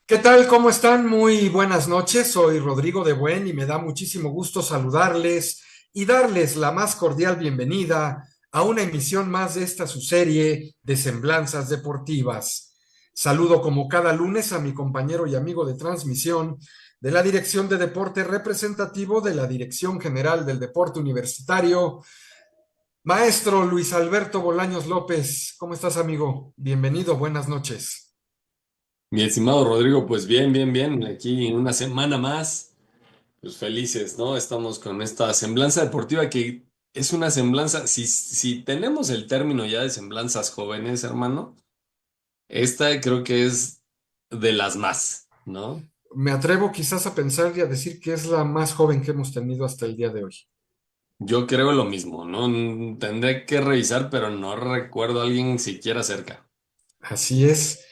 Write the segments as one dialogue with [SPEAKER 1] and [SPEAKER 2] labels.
[SPEAKER 1] ¿Qué tal? ¿Cómo están? Muy buenas noches. Soy Rodrigo de Buen y me da muchísimo gusto saludarles y darles la más cordial bienvenida a una emisión más de esta su serie de Semblanzas Deportivas. Saludo como cada lunes a mi compañero y amigo de transmisión de la Dirección de Deporte representativo de la Dirección General del Deporte Universitario, maestro Luis Alberto Bolaños López. ¿Cómo estás, amigo? Bienvenido, buenas noches.
[SPEAKER 2] Mi estimado Rodrigo, pues bien, bien, bien. Aquí una semana más, pues felices, ¿no? Estamos con esta semblanza deportiva que es una semblanza, si tenemos el término ya de semblanzas jóvenes, hermano, esta creo que es de las más, ¿no?
[SPEAKER 1] Me atrevo quizás a pensar y a decir que es la más joven que hemos tenido hasta el día de hoy.
[SPEAKER 2] Yo creo lo mismo, ¿no? Tendré que revisar, pero no recuerdo a alguien siquiera cerca.
[SPEAKER 1] Así es.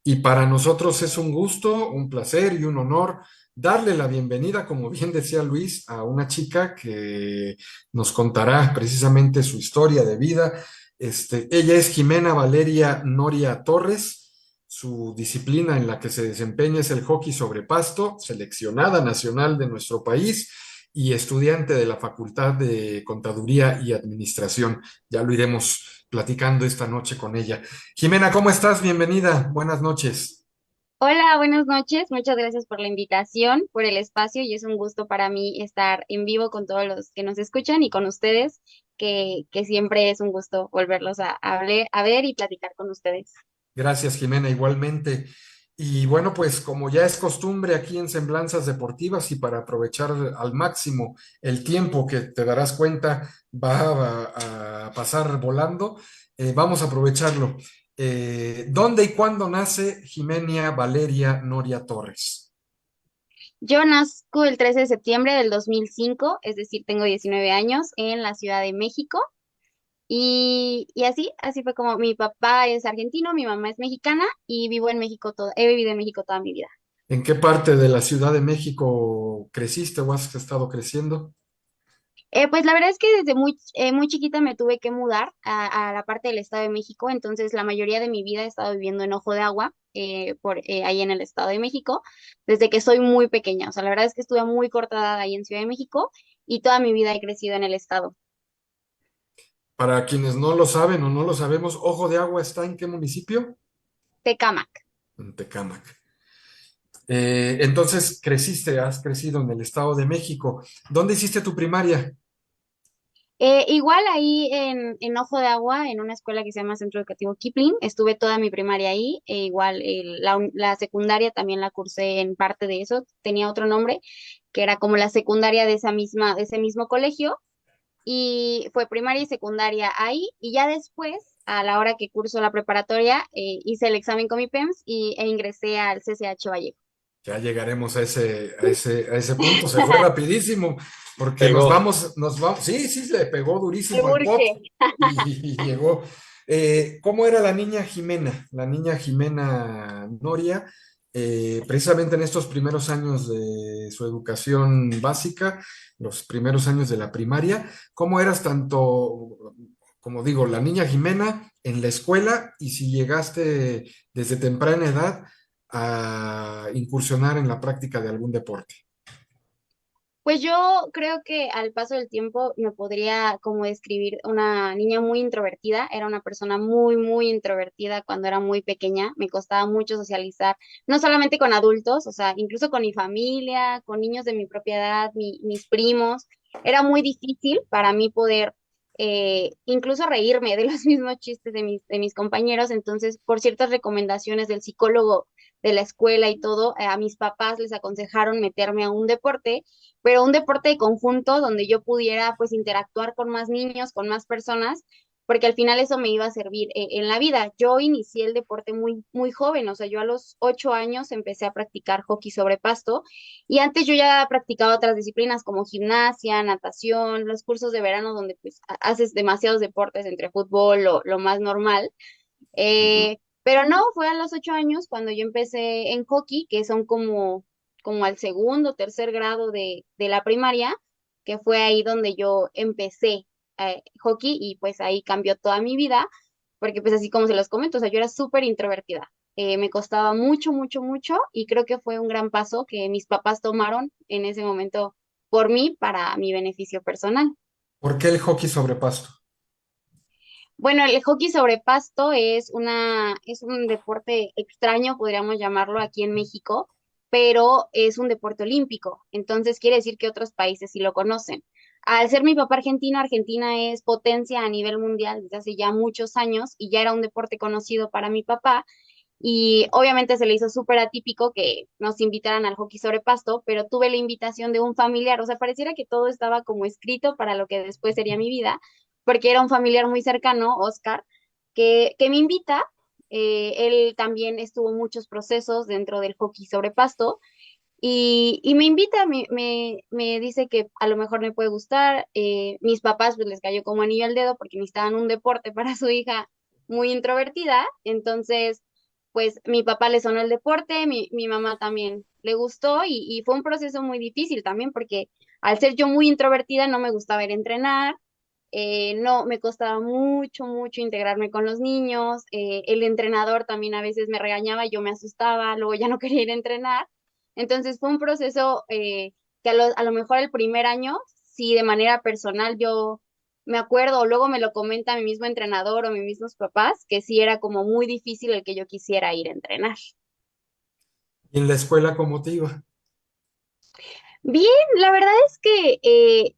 [SPEAKER 1] Y para nosotros es un gusto, un placer y un honor darle la bienvenida, como bien decía Luis, a una chica que nos contará precisamente su historia de vida. Ella es Jimena Valeria Noria Torres. Su disciplina en la que se desempeña es el hockey sobre pasto, seleccionada nacional de nuestro país y estudiante de la Facultad de Contaduría y Administración. Ya lo iremos platicando esta noche con ella. Jimena, ¿cómo estás? Bienvenida. Buenas noches.
[SPEAKER 3] Hola, buenas noches. Muchas gracias por la invitación, por el espacio y es un gusto para mí estar en vivo con todos los que nos escuchan y con ustedes, que siempre es un gusto volverlos a ver y platicar con ustedes.
[SPEAKER 1] Gracias, Jimena, igualmente. Y bueno, pues como ya es costumbre aquí en Semblanzas Deportivas y para aprovechar al máximo el tiempo que te darás cuenta va a pasar volando, vamos a aprovecharlo. ¿Dónde y cuándo nace Jimena Valeria Noria Torres?
[SPEAKER 3] Yo nazco el 13 de septiembre del 2005, es decir, tengo 19 años en la Ciudad de México y así fue como mi papá es argentino, mi mamá es mexicana y vivo en México he vivido en México toda mi vida.
[SPEAKER 1] ¿En qué parte de la Ciudad de México creciste o has estado creciendo?
[SPEAKER 3] Pues la verdad es que desde muy chiquita me tuve que mudar a la parte del Estado de México, entonces la mayoría de mi vida he estado viviendo en Ojo de Agua, ahí en el Estado de México, desde que soy muy pequeña. O sea, la verdad es que estuve muy corta edad ahí en Ciudad de México y toda mi vida he crecido en el Estado.
[SPEAKER 1] Para quienes no lo saben o no lo sabemos, Ojo de Agua está ¿en qué municipio?
[SPEAKER 3] Tecámac.
[SPEAKER 1] En Tecámac. Entonces, has crecido en el Estado de México. ¿Dónde hiciste tu primaria?
[SPEAKER 3] Igual ahí en Ojo de Agua, en una escuela que se llama Centro Educativo Kipling, estuve toda mi primaria ahí, igual la secundaria también la cursé en parte de eso, tenía otro nombre, que era como la secundaria de ese mismo colegio, y fue primaria y secundaria ahí, y ya después, a la hora que curso la preparatoria, hice el examen con mi PEMS e ingresé al CCH Vallejo.
[SPEAKER 1] Ya llegaremos a ese punto. Se fue rapidísimo porque
[SPEAKER 2] Pegó.
[SPEAKER 1] nos vamos. Sí, sí, le pegó
[SPEAKER 3] Me
[SPEAKER 1] durísimo al pop
[SPEAKER 3] urge.
[SPEAKER 1] y llegó. ¿Cómo era la niña Jimena? La niña Jimena Noria, precisamente en estos primeros años de su educación básica, los primeros años de la primaria, ¿cómo eras tanto, como digo, la niña Jimena en la escuela y si llegaste desde temprana edad a incursionar en la práctica de algún deporte?
[SPEAKER 3] Pues yo creo que al paso del tiempo me podría como describir una niña muy introvertida. Era una persona muy introvertida cuando era muy pequeña. Me costaba mucho socializar, no solamente con adultos, o sea, incluso con mi familia, con niños de mi propia edad, mis primos. Era muy difícil para mí poder incluso reírme de los mismos chistes de mis compañeros. Entonces, por ciertas recomendaciones del psicólogo de la escuela y todo, a mis papás les aconsejaron meterme a un deporte, pero un deporte de conjunto donde yo pudiera pues interactuar con más niños, con más personas, porque al final eso me iba a servir en la vida. Yo inicié el deporte muy joven, o sea, yo a los 8 años empecé a practicar hockey sobre pasto y antes yo ya practicaba otras disciplinas como gimnasia, natación, los cursos de verano donde pues haces demasiados deportes entre fútbol, lo más normal. Pero no, fue a los 8 años cuando yo empecé en hockey, que son como al segundo, tercer grado de la primaria, que fue ahí donde yo empecé hockey y pues ahí cambió toda mi vida, porque pues así como se los comento, o sea, yo era súper introvertida. me costaba mucho, mucho, mucho y creo que fue un gran paso que mis papás tomaron en ese momento por mí para mi beneficio personal.
[SPEAKER 1] ¿Por qué el hockey sobre pasto?
[SPEAKER 3] Bueno, el hockey sobre pasto es un deporte extraño, podríamos llamarlo aquí en México, pero es un deporte olímpico. Entonces quiere decir que otros países sí lo conocen. Al ser mi papá argentino, Argentina es potencia a nivel mundial desde hace ya muchos años y ya era un deporte conocido para mi papá. Y obviamente se le hizo súper atípico que nos invitaran al hockey sobre pasto, pero tuve la invitación de un familiar, o sea, pareciera que todo estaba como escrito para lo que después sería mi vida, porque era un familiar muy cercano, Oscar, que me invita. Él también estuvo en muchos procesos dentro del hockey sobre pasto y me invita, me dice que a lo mejor me puede gustar. Mis papás pues les cayó como anillo al dedo porque necesitaban un deporte para su hija muy introvertida, entonces pues mi papá le sonó el deporte, mi mamá también le gustó y fue un proceso muy difícil también porque al ser yo muy introvertida no me gustaba ir a entrenar, no, me costaba mucho, mucho integrarme con los niños, el entrenador también a veces me regañaba y yo me asustaba, luego ya no quería ir a entrenar. Entonces fue un proceso que a lo mejor el primer año, sí, de manera personal yo me acuerdo, o luego me lo comenta mi mismo entrenador o mis mismos papás, que sí era como muy difícil el que yo quisiera ir a entrenar.
[SPEAKER 1] ¿Y en la escuela cómo te iba?
[SPEAKER 3] Bien, la verdad es que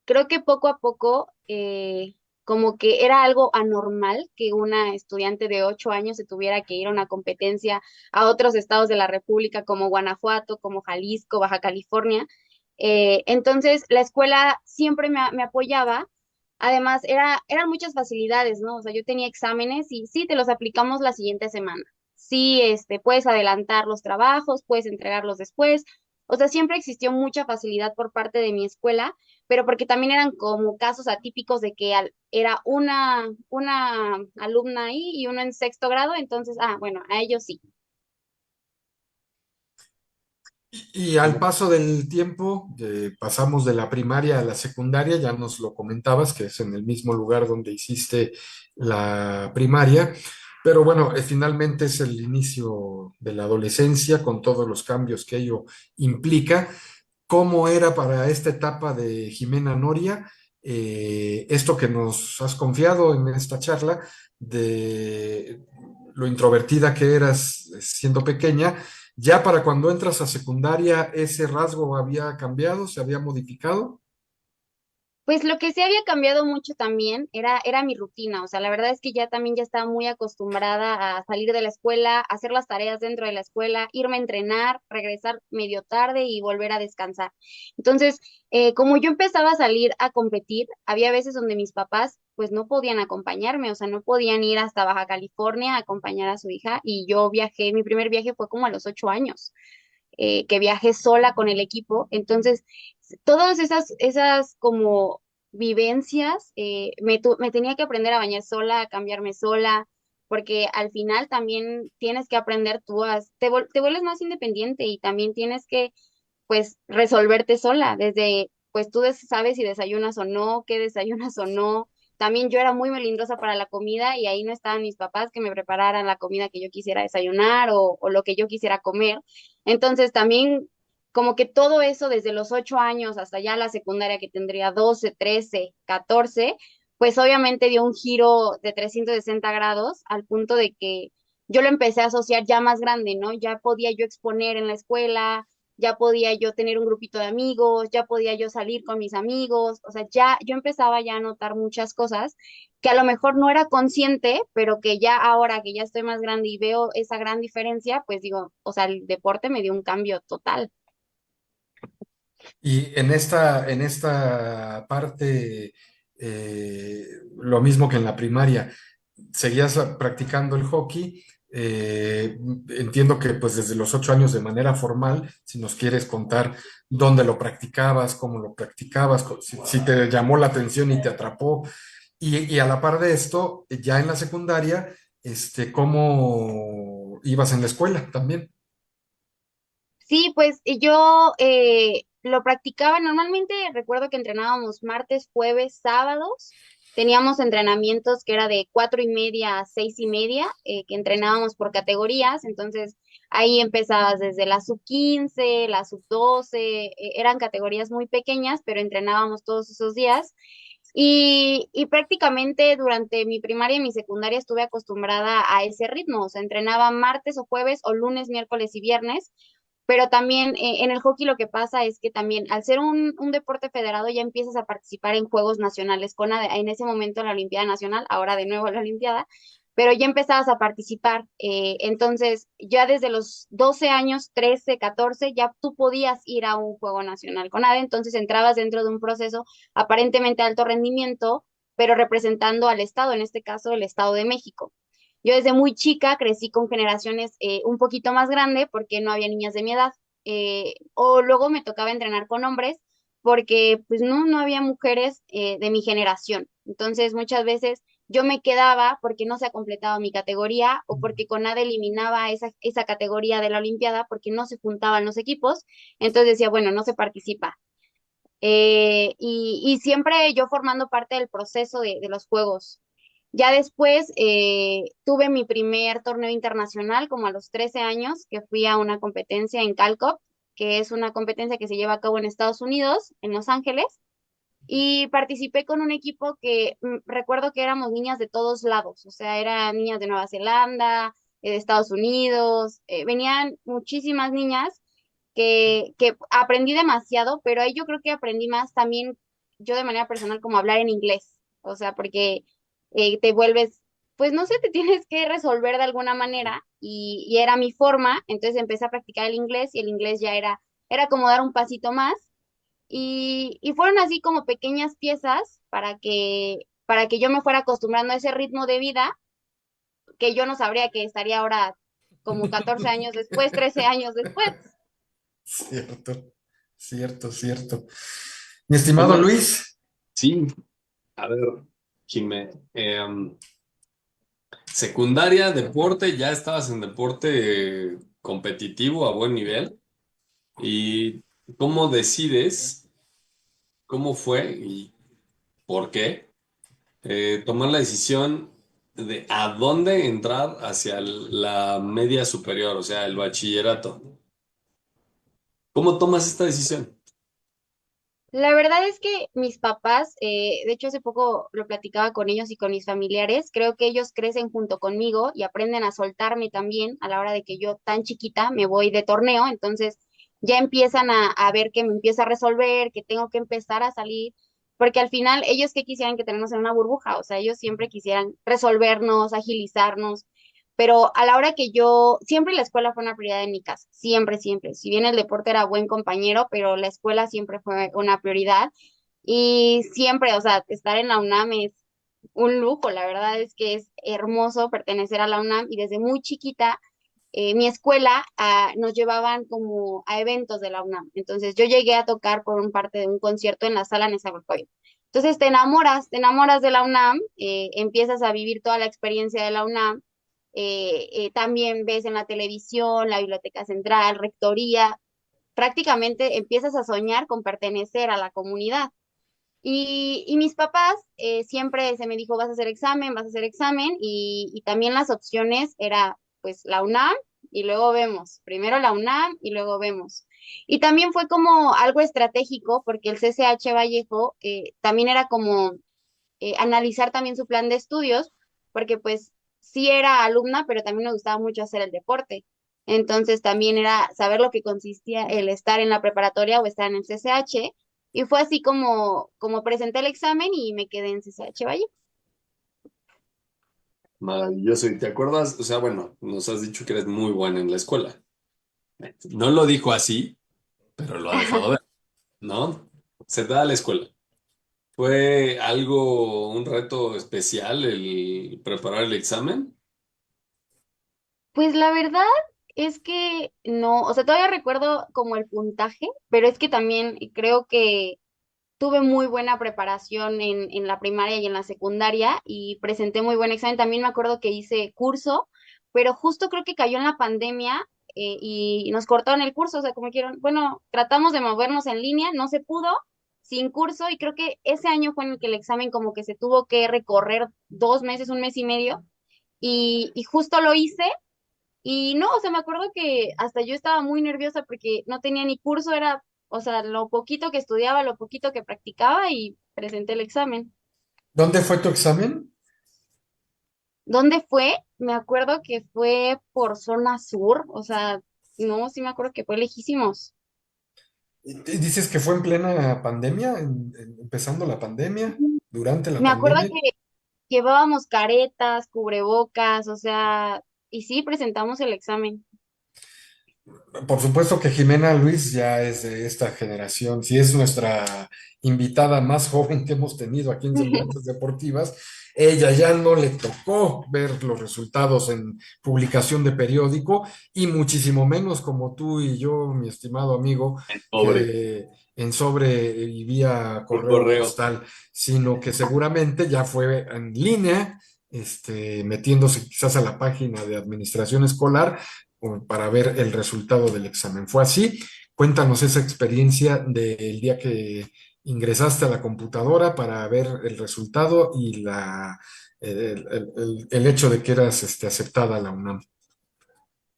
[SPEAKER 3] creo que poco a poco, como que era algo anormal que una estudiante de 8 años se tuviera que ir a una competencia a otros estados de la República como Guanajuato, como Jalisco, Baja California. Entonces, la escuela siempre me apoyaba. Además, eran muchas facilidades, ¿no? O sea, yo tenía exámenes y sí, te los aplicamos la siguiente semana. Sí, puedes adelantar los trabajos, puedes entregarlos después. O sea, siempre existió mucha facilidad por parte de mi escuela, pero porque también eran como casos atípicos de que era una alumna ahí y uno en sexto grado, entonces, bueno, a ellos sí.
[SPEAKER 1] Y al paso del tiempo, pasamos de la primaria a la secundaria, ya nos lo comentabas, que es en el mismo lugar donde hiciste la primaria, pero bueno, finalmente es el inicio de la adolescencia con todos los cambios que ello implica. ¿Cómo era para esta etapa de Jimena Noria esto que nos has confiado en esta charla de lo introvertida que eras siendo pequeña? Ya para cuando entras a secundaria, ¿ese rasgo había cambiado, se había modificado?
[SPEAKER 3] Pues lo que sí había cambiado mucho también era mi rutina, o sea, la verdad es que ya también ya estaba muy acostumbrada a salir de la escuela, hacer las tareas dentro de la escuela, irme a entrenar, regresar medio tarde y volver a descansar. Entonces, como yo empezaba a salir a competir, había veces donde mis papás pues no podían acompañarme, o sea, no podían ir hasta Baja California a acompañar a su hija y yo viajé, mi primer viaje fue como a los 8 años, que viajé sola con el equipo. Entonces, todas esas como vivencias, me tenía que aprender a bañar sola, a cambiarme sola, porque al final también tienes que aprender tú te vuelves más independiente y también tienes que, pues, resolverte sola, desde, pues, tú sabes si desayunas o no, qué desayunas o no. También yo era muy melindrosa para la comida y ahí no estaban mis papás que me prepararan la comida que yo quisiera desayunar o lo que yo quisiera comer. Entonces también como que todo eso desde los 8 años hasta ya la secundaria que tendría 12, 13, 14, pues obviamente dio un giro de 360 grados al punto de que yo lo empecé a asociar ya más grande, ¿no? Ya podía yo exponer en la escuela, ya podía yo tener un grupito de amigos, ya podía yo salir con mis amigos, o sea, ya yo empezaba ya a notar muchas cosas que a lo mejor no era consciente, pero que ya ahora que ya estoy más grande y veo esa gran diferencia, pues digo, o sea, el deporte me dio un cambio total.
[SPEAKER 1] Y en esta parte, lo mismo que en la primaria, seguías practicando el hockey. Entiendo que pues desde los 8 años de manera formal, si nos quieres contar dónde lo practicabas, cómo lo practicabas, si te llamó la atención y te atrapó. Y a la par de esto, ya en la secundaria, ¿cómo ibas en la escuela también?
[SPEAKER 3] Sí, pues yo lo practicaba normalmente, recuerdo que entrenábamos martes, jueves, sábados. Teníamos entrenamientos que era de 4:30 a 6:30, que entrenábamos por categorías, entonces ahí empezabas desde la sub 15, la sub 12, eran categorías muy pequeñas, pero entrenábamos todos esos días. Y prácticamente durante mi primaria y mi secundaria estuve acostumbrada a ese ritmo, o sea, entrenaba martes o jueves o lunes, miércoles y viernes, pero también en el hockey lo que pasa es que también al ser un deporte federado ya empiezas a participar en Juegos Nacionales con en ese momento en la Olimpiada Nacional, ahora de nuevo la Olimpiada, pero ya empezabas a participar. Entonces, ya desde los 12 años, 13, 14, ya tú podías ir a un Juego Nacional con ADE, entonces entrabas dentro de un proceso aparentemente de alto rendimiento, pero representando al Estado, en este caso el Estado de México. Yo desde muy chica crecí con generaciones un poquito más grande porque no había niñas de mi edad. O luego me tocaba entrenar con hombres porque pues no había mujeres de mi generación. Entonces muchas veces yo me quedaba porque no se ha completado mi categoría o porque CONADE eliminaba esa categoría de la Olimpiada porque no se juntaban los equipos. Entonces decía, bueno, no se participa. Y siempre yo formando parte del proceso de los juegos. Ya después tuve mi primer torneo internacional como a los 13 años, que fui a una competencia en Calcop, que es una competencia que se lleva a cabo en Estados Unidos, en Los Ángeles, y participé con un equipo que recuerdo que éramos niñas de todos lados, o sea, eran niñas de Nueva Zelanda, de Estados Unidos, venían muchísimas niñas que aprendí demasiado, pero ahí yo creo que aprendí más también yo de manera personal como hablar en inglés, o sea, porque te vuelves, pues no sé, te tienes que resolver de alguna manera y era mi forma, entonces empecé a practicar el inglés y el inglés ya era como dar un pasito más y fueron así como pequeñas piezas para que yo me fuera acostumbrando a ese ritmo de vida que yo no sabría que estaría ahora como 14 años después, 13 años después.
[SPEAKER 1] Cierto, cierto, cierto. Mi estimado
[SPEAKER 2] ¿Cómo?
[SPEAKER 1] Luis,
[SPEAKER 2] Sí, a ver, Jimé. Secundaria, deporte, ya estabas en deporte competitivo a buen nivel. ¿Y cómo decides, cómo fue y por qué tomar la decisión de a dónde entrar hacia la media superior, o sea, el bachillerato? ¿Cómo tomas esta decisión?
[SPEAKER 3] La verdad es que mis papás, de hecho hace poco lo platicaba con ellos y con mis familiares, creo que ellos crecen junto conmigo y aprenden a soltarme también a la hora de que yo tan chiquita me voy de torneo, entonces ya empiezan a ver que me empiezo a resolver, que tengo que empezar a salir, porque al final ellos que quisieran que tenemos en una burbuja, o sea, ellos siempre quisieran resolvernos, agilizarnos, pero a la hora que siempre la escuela fue una prioridad en mi casa, siempre, siempre. Si bien el deporte era buen compañero, pero la escuela siempre fue una prioridad. Y siempre, o sea, estar en la UNAM es un lujo, la verdad es que es hermoso pertenecer a la UNAM y desde muy chiquita mi escuela nos llevaban como a eventos de la UNAM. Entonces yo llegué a tocar por un parte de un concierto en la sala Nezahualcóyotl. Entonces te enamoras de la UNAM, empiezas a vivir toda la experiencia de la UNAM, también ves en la televisión, la Biblioteca Central, Rectoría, prácticamente empiezas a soñar con pertenecer a la comunidad. Y mis papás siempre se me dijo, vas a hacer examen, y también las opciones era pues la UNAM y luego vemos, primero la UNAM y luego vemos. Y también fue como algo estratégico porque el CCH Vallejo también era como analizar también su plan de estudios, porque pues sí era alumna, pero también me gustaba mucho hacer el deporte. Entonces también era saber lo que consistía el estar en la preparatoria o estar en el CCH. Y fue así como presenté el examen y me quedé en CCH Valle.
[SPEAKER 2] Maravilloso. ¿Y te acuerdas? O sea, bueno, nos has dicho que eres muy buena en la escuela. No lo dijo así, pero lo ha dejado ver, ¿no? Se da a la escuela. ¿Fue algo, un reto especial el preparar el examen?
[SPEAKER 3] Pues la verdad es que no, o sea, todavía recuerdo como el puntaje, pero es que también creo que tuve muy buena preparación en la primaria y en la secundaria y presenté muy buen examen. También me acuerdo que hice curso, pero justo creo que cayó en la pandemia y nos cortaron el curso, o sea, como quieren, bueno, tratamos de movernos en línea, no se pudo sin curso y creo que ese año fue en el que el examen como que se tuvo que recorrer 2 meses, un mes y medio y justo lo hice y no, o sea, me acuerdo que hasta yo estaba muy nerviosa porque no tenía ni curso, era, o sea, lo poquito que estudiaba, lo poquito que practicaba y presenté el examen.
[SPEAKER 1] ¿Dónde fue tu examen?
[SPEAKER 3] ¿Dónde fue? Me acuerdo que fue por zona sur, o sea, no, sí me acuerdo que fue lejísimos.
[SPEAKER 1] Y dices que fue en plena pandemia, empezando la pandemia, durante la
[SPEAKER 3] Me acuerdo
[SPEAKER 1] pandemia.
[SPEAKER 3] que llevábamos caretas, cubrebocas, o sea, y sí, presentamos el examen.
[SPEAKER 1] Por supuesto que Jimena Luis ya es de esta generación, si es nuestra invitada más joven que hemos tenido aquí en Semblanzas Deportivas, ella ya no le tocó ver los resultados en publicación de periódico y muchísimo menos como tú y yo, mi estimado amigo,
[SPEAKER 2] Pobre,
[SPEAKER 1] que en sobre y vía
[SPEAKER 2] por
[SPEAKER 1] correo
[SPEAKER 2] correo.
[SPEAKER 1] postal, sino que seguramente ya fue en línea, metiéndose quizás a la página de administración escolar o para ver el resultado del examen. ¿Fue así? Cuéntanos esa experiencia del día que ingresaste a la computadora para ver el resultado y el hecho de que eras aceptada a la UNAM.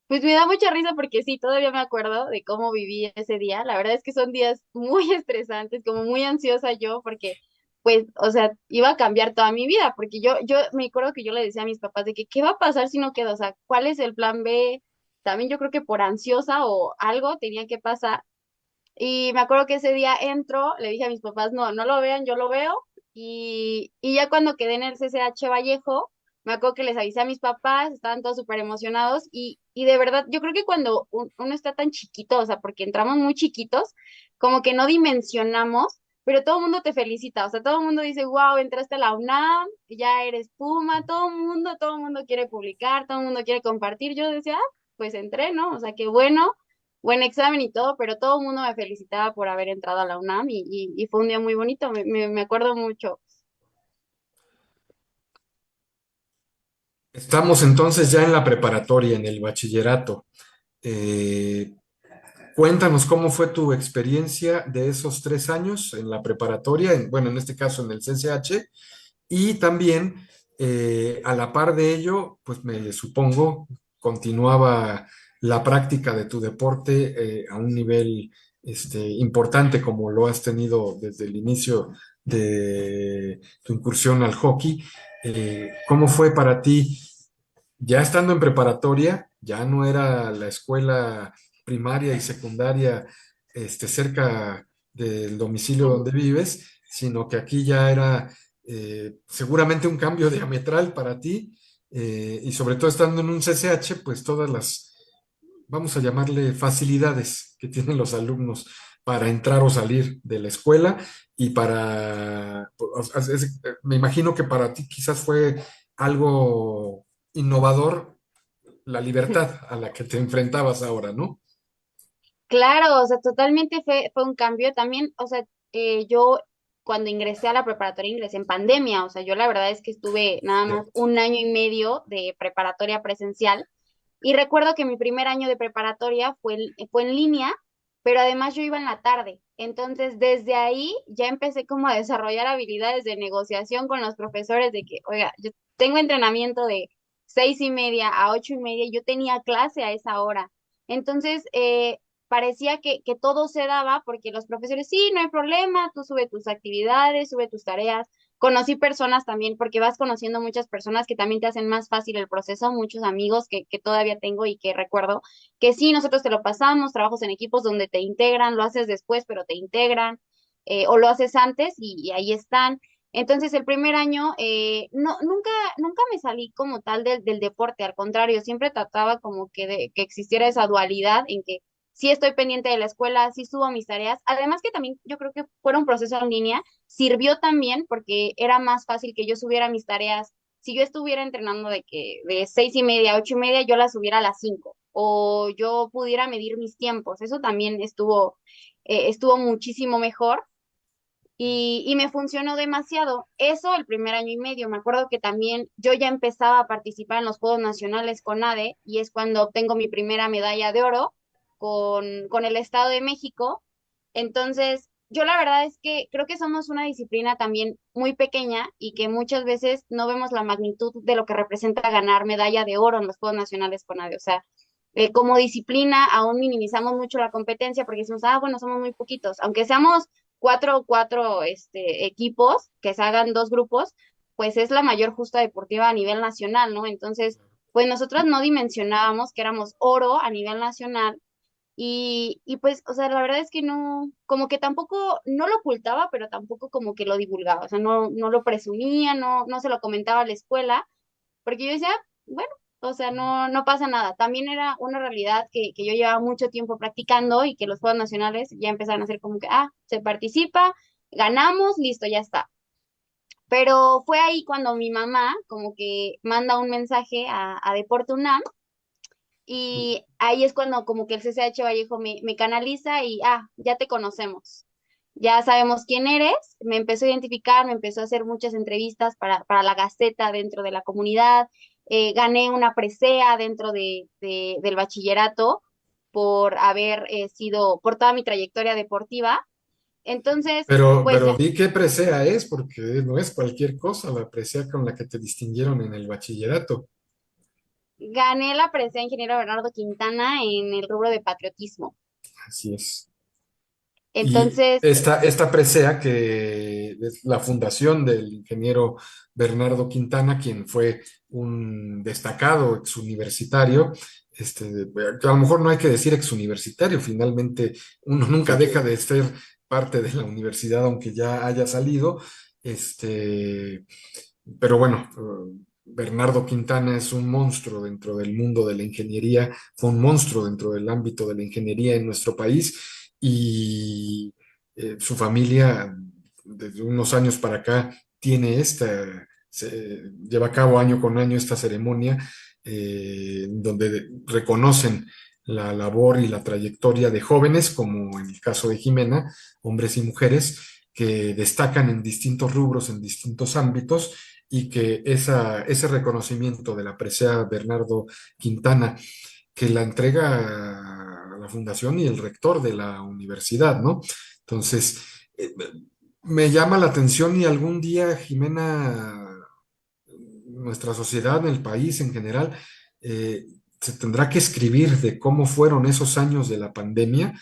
[SPEAKER 3] Pues me da mucha risa porque sí, todavía me acuerdo de cómo viví ese día. La verdad es que son días muy estresantes, como muy ansiosa yo, porque, pues, o sea, iba a cambiar toda mi vida, porque yo me acuerdo que yo le decía a mis papás de que, ¿qué va a pasar si no quedo? O sea, ¿cuál es el plan B? También yo creo que por ansiosa o algo tenía que pasar. Y me acuerdo que ese día entro, le dije a mis papás, no, no lo vean, yo lo veo. Y ya cuando quedé en el CCH Vallejo, me acuerdo que les avisé a mis papás, estaban todos súper emocionados. Y de verdad, yo creo que cuando uno está tan chiquito, o sea, porque entramos muy chiquitos, como que no dimensionamos, pero todo el mundo te felicita, o sea, todo el mundo dice, wow, entraste a la UNAM, ya eres Puma, todo el mundo quiere publicar, todo el mundo quiere compartir. Yo decía, ah, pues entré, ¿no? O sea, qué bueno, buen examen y todo, pero todo el mundo me felicitaba por haber entrado a la UNAM y fue un día muy bonito, me acuerdo mucho.
[SPEAKER 1] Estamos entonces ya en la preparatoria, en el bachillerato. Eh, Cuéntanos cómo fue tu experiencia de esos 3 años en la preparatoria, bueno, en este caso en el CCH, y también a la par de ello, pues me supongo, continuaba la práctica de tu deporte a un nivel importante como lo has tenido desde el inicio de tu incursión al hockey. ¿Cómo fue para ti, ya estando en preparatoria, ya no era la escuela primaria y secundaria cerca del domicilio donde vives, sino que aquí ya era seguramente un cambio diametral para ti, y sobre todo estando en un CCH, pues todas las, vamos a llamarle facilidades que tienen los alumnos para entrar o salir de la escuela y me imagino que para ti quizás fue algo innovador la libertad a la que te enfrentabas ahora, ¿no?
[SPEAKER 3] Claro, o sea, totalmente fue un cambio también, o sea, yo cuando ingresé a la preparatoria ingresé en pandemia, o sea, yo la verdad es que estuve nada más
[SPEAKER 1] Cierto.
[SPEAKER 3] un año y medio de preparatoria presencial. Y recuerdo que mi primer año de preparatoria fue en línea, pero además yo iba en la tarde. Entonces, desde ahí ya empecé como a desarrollar habilidades de negociación con los profesores de que, oiga, yo tengo entrenamiento de 6:30 a 8:30, y yo tenía clase a esa hora. Entonces, parecía que todo se daba porque los profesores, sí, no hay problema, tú sube tus actividades, sube tus tareas. Conocí personas también, porque vas conociendo muchas personas que también te hacen más fácil el proceso, muchos amigos que todavía tengo y que recuerdo que sí, nosotros te lo pasamos, trabajos en equipos donde te integran, lo haces después, pero te integran, o lo haces antes y ahí están. Entonces, el primer año, no, nunca me salí como tal del deporte, al contrario, siempre trataba como que existiera esa dualidad en que sí estoy pendiente de la escuela, sí subo mis tareas, además que también yo creo que fuera un proceso en línea sirvió también porque era más fácil que yo subiera mis tareas. Si yo estuviera entrenando de que de 6:30 a 8:30, yo las subiera a las 5 o yo pudiera medir mis tiempos. Eso también estuvo muchísimo mejor y me funcionó demasiado. Eso el primer año y medio. Me acuerdo que también yo ya empezaba a participar en los Juegos Nacionales con ADE y es cuando obtengo mi primera medalla de oro con el Estado de México. Entonces, yo la verdad es que creo que somos una disciplina también muy pequeña y que muchas veces no vemos la magnitud de lo que representa ganar medalla de oro en los Juegos Nacionales con nadie. O sea, como disciplina aún minimizamos mucho la competencia porque decimos, ah, bueno, somos muy poquitos. Aunque seamos cuatro equipos, que se hagan dos grupos, pues es la mayor justa deportiva a nivel nacional, ¿no? Entonces, pues nosotros no dimensionábamos que éramos oro a nivel nacional y pues, o sea, la verdad es que no, como que tampoco, no lo ocultaba, pero tampoco como que lo divulgaba, o sea, no lo presumía, no se lo comentaba a la escuela, porque yo decía, "Ah, bueno, o sea, no pasa nada". También era una realidad que yo llevaba mucho tiempo practicando y que los Juegos Nacionales ya empezaron a ser como que, ah, se participa, ganamos, listo, ya está. Pero fue ahí cuando mi mamá como que manda un mensaje a Deporte UNAM y ahí es cuando como que el CCH Vallejo me canaliza y, ah, ya te conocemos, ya sabemos quién eres, me empezó a identificar, me empezó a hacer muchas entrevistas para la Gaceta dentro de la comunidad, gané una presea dentro del bachillerato por haber sido, por toda mi trayectoria deportiva. Entonces, pues
[SPEAKER 1] Pero di qué presea es, porque no es cualquier cosa la presea con la que te distinguieron en el bachillerato.
[SPEAKER 3] gané la presea Ingeniero Bernardo Quintana en el rubro de patriotismo.
[SPEAKER 1] Así es. Y
[SPEAKER 3] Entonces,
[SPEAKER 1] esta presea, que es la fundación del ingeniero Bernardo Quintana, quien fue un destacado exuniversitario, que a lo mejor no hay que decir exuniversitario, finalmente uno nunca deja de ser parte de la universidad, aunque ya haya salido, este, pero bueno, Bernardo Quintana es un monstruo dentro del mundo de la ingeniería, fue un monstruo dentro del ámbito de la ingeniería en nuestro país y su familia desde unos años para acá tiene lleva a cabo año con año esta ceremonia donde reconocen la labor y la trayectoria de jóvenes, como en el caso de Jimena, hombres y mujeres que destacan en distintos rubros, en distintos ámbitos, y que ese reconocimiento de la presea Bernardo Quintana, que la entrega a la fundación y el rector de la universidad, ¿no? Entonces, me llama la atención y algún día, Jimena, nuestra sociedad, en el país en general, se tendrá que escribir de cómo fueron esos años de la pandemia,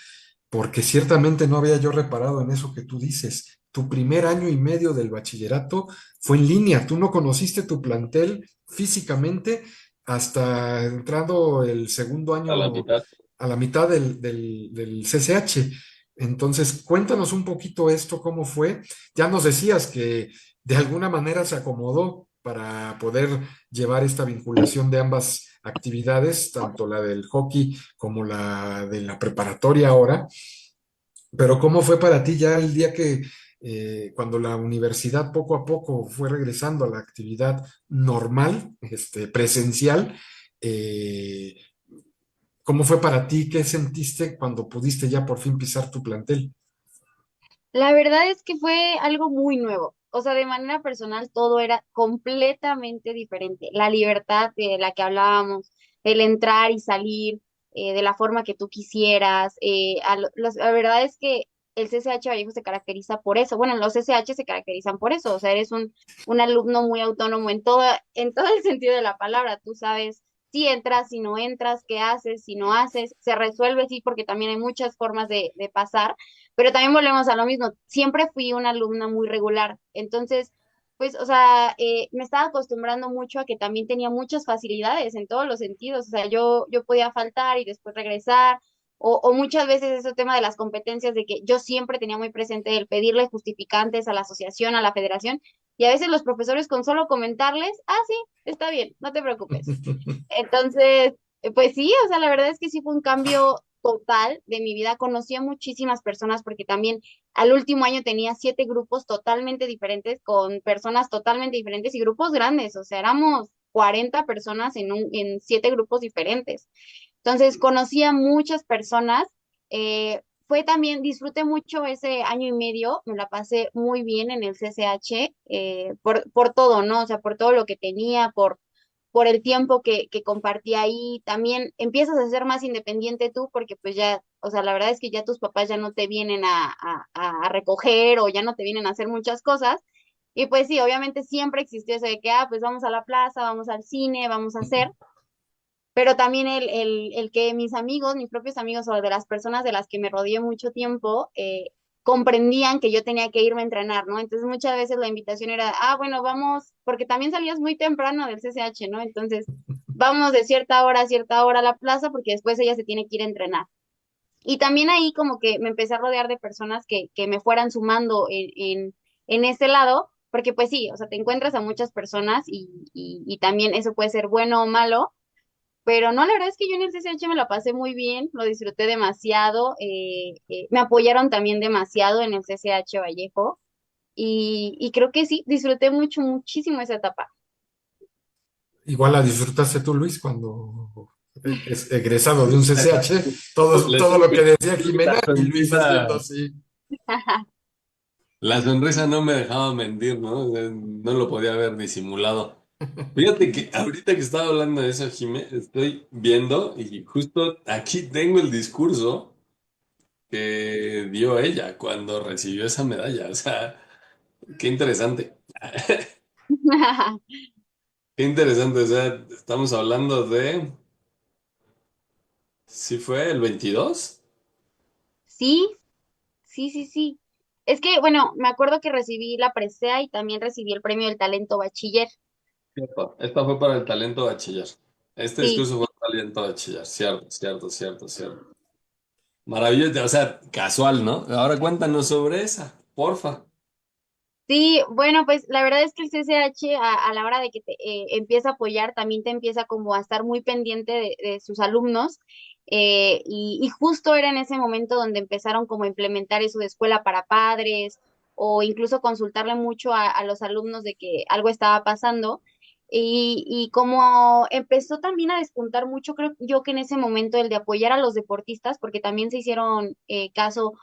[SPEAKER 1] porque ciertamente no había yo reparado en eso que tú dices. Tu primer año y medio del bachillerato fue en línea, tú no conociste tu plantel físicamente hasta entrando el segundo
[SPEAKER 2] A la
[SPEAKER 1] año
[SPEAKER 2] mitad.
[SPEAKER 1] a la mitad del CCH. Entonces, cuéntanos un poquito esto, cómo fue. Ya nos decías que de alguna manera se acomodó para poder llevar esta vinculación de ambas actividades, tanto la del hockey como la de la preparatoria ahora, pero ¿cómo fue para ti ya el día que, cuando la universidad poco a poco fue regresando a la actividad normal, presencial? eh, ¿Cómo fue para ti? ¿Qué sentiste cuando pudiste ya por fin pisar tu plantel?
[SPEAKER 3] la verdad es que fue algo muy nuevo. O sea, de manera personal todo era completamente diferente. La libertad de la que hablábamos, el entrar y salir de la forma que tú quisieras. La verdad es que el CCH Vallejo se caracteriza por eso. Bueno, los CCH se caracterizan por eso. O sea, eres un alumno muy autónomo en todo el sentido de la palabra. Tú sabes si entras, si no entras, qué haces, si no haces. Se resuelve, sí, porque también hay muchas formas de pasar, pero también volvemos a lo mismo. Siempre fui una alumna muy regular. Entonces, pues, o sea, me estaba acostumbrando mucho a que también tenía muchas facilidades en todos los sentidos. O sea, yo podía faltar y después regresar. O muchas veces ese tema de las competencias, de que yo siempre tenía muy presente el pedirle justificantes a la asociación, a la federación, y a veces los profesores con solo comentarles, ah, sí, está bien, no te preocupes. Entonces, pues sí, o sea, la verdad es que sí fue un cambio total de mi vida. Conocí a muchísimas personas porque también al último año tenía 7 grupos totalmente diferentes, con personas totalmente diferentes y grupos grandes, o sea, éramos 40 personas en 7 grupos diferentes. Entonces, conocí a muchas personas. Fue también, disfruté mucho ese año y medio, me la pasé muy bien en el CCH, por todo, ¿no? O sea, por todo lo que tenía, por el tiempo que compartí ahí. También empiezas a ser más independiente tú porque pues ya o sea, la verdad es que ya tus papás ya no te vienen a recoger o ya no te vienen a hacer muchas cosas. Y pues sí, obviamente siempre existió eso de que, pues vamos a la plaza, vamos al cine, vamos a hacer, pero también el que mis amigos, mis propios amigos o de las personas de las que me rodeé mucho tiempo, comprendían que yo tenía que irme a entrenar, ¿no? Entonces muchas veces la invitación era, bueno, vamos, porque también salías muy temprano del CCH, ¿no? Entonces, vamos de cierta hora a cierta hora a la plaza porque después ella se tiene que ir a entrenar. Y también ahí como que me empecé a rodear de personas que me fueran sumando en ese lado, porque pues sí, o sea, te encuentras a muchas personas y también eso puede ser bueno o malo, pero no, la verdad es que yo en el CCH me la pasé muy bien, lo disfruté demasiado, me apoyaron también demasiado en el CCH Vallejo y creo que sí, disfruté mucho, muchísimo esa etapa.
[SPEAKER 1] Igual la disfrutaste tú, Luis, cuando es egresado de un CCH,
[SPEAKER 2] Le
[SPEAKER 1] todo
[SPEAKER 2] tengo
[SPEAKER 1] lo
[SPEAKER 2] que
[SPEAKER 1] que decía
[SPEAKER 2] decir,
[SPEAKER 1] Jimena y Luis haciendo así.
[SPEAKER 2] la sonrisa no me dejaba mentir, ¿no? No lo podía haber disimulado. Fíjate que ahorita que estaba hablando de eso, Jimé, estoy viendo y justo aquí tengo el discurso que dio ella cuando recibió esa medalla. O sea, qué interesante. Qué interesante. O sea, estamos hablando de, ¿sí fue el 22?
[SPEAKER 3] Sí, sí, sí, sí. Es que, bueno, me acuerdo que recibí la presea y también recibí el premio del talento bachiller.
[SPEAKER 2] Cierto. Esta fue para el talento bachiller. Este
[SPEAKER 3] Sí,
[SPEAKER 2] discurso fue el talento bachiller. Cierto, cierto, cierto, cierto. Maravilloso, o sea, casual, ¿no? Ahora cuéntanos sobre esa, porfa.
[SPEAKER 3] sí, bueno, pues la verdad es que el CCH a la hora de que te empieza a apoyar, también te empieza como a estar muy pendiente de sus alumnos. Y justo era en ese momento donde empezaron como a implementar eso de escuela para padres o incluso consultarle mucho a los alumnos de que algo estaba pasando. Y como empezó también a despuntar mucho, creo yo que en ese momento el de apoyar a los deportistas, porque también se hicieron caso,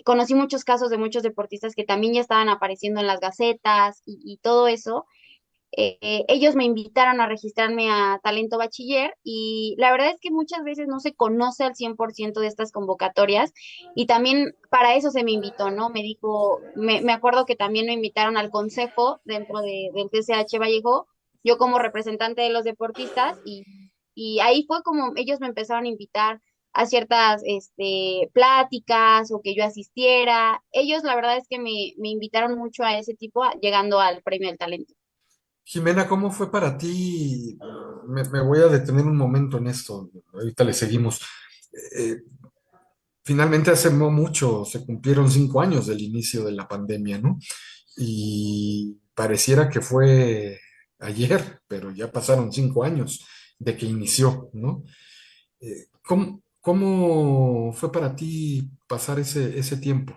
[SPEAKER 3] conocí muchos casos de muchos deportistas que también ya estaban apareciendo en las gacetas y todo eso. Ellos me invitaron a registrarme a Talento Bachiller y la verdad es que muchas veces no se conoce al 100% de estas convocatorias y también para eso se me invitó, ¿no? Me dijo, me acuerdo que también me invitaron al consejo dentro del TCH Vallejo, yo como representante de los deportistas y ahí fue como ellos me empezaron a invitar a ciertas pláticas o que yo asistiera. Ellos la verdad es que me invitaron mucho a ese tipo, llegando al Premio del Talento.
[SPEAKER 1] Jimena, ¿cómo fue para ti? Me voy a detener un momento en esto, ahorita le seguimos. Eh, Finalmente hace no mucho, se cumplieron 5 años del inicio de la pandemia, ¿no? Y pareciera que fue ayer, pero ya pasaron 5 años de que inició, ¿no? ¿Cómo fue para ti pasar ese tiempo?